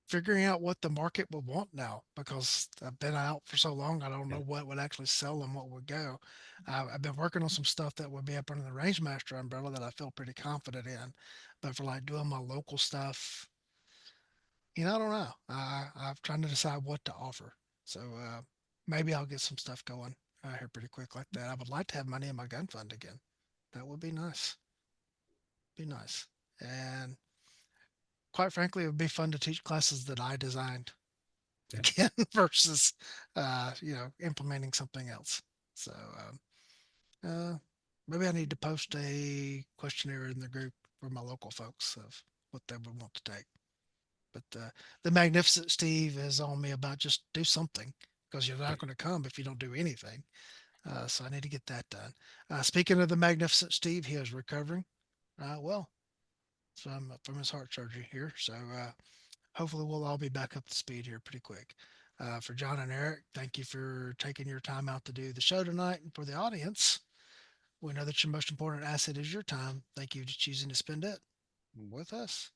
figuring out what the market would want now because I've been out for so long. I don't Yeah. know what would actually sell and what would go. I've been working on some stuff that would be up under the Rangemaster umbrella that I feel pretty confident in. But for like doing my local stuff, I don't know. I'm trying to decide what to offer. So maybe I'll get some stuff going here pretty quick like that. I would like to have money in my gun fund again. That would be nice. Be nice. And quite frankly, it would be fun to teach classes that I designed Yeah. again versus implementing something else. So uh, maybe I need to post a questionnaire in the group for my local folks of what they would want to take. But the magnificent Steve is on me about just do something because you're not going to come if you don't do anything. So I need to get that done. Speaking of the magnificent Steve, he is recovering well from his heart surgery here. So hopefully we'll all be back up to speed here pretty quick. For John and Eric, thank you for taking your time out to do the show tonight. And for the audience, we know that your most important asset is your time. Thank you for choosing to spend it with us.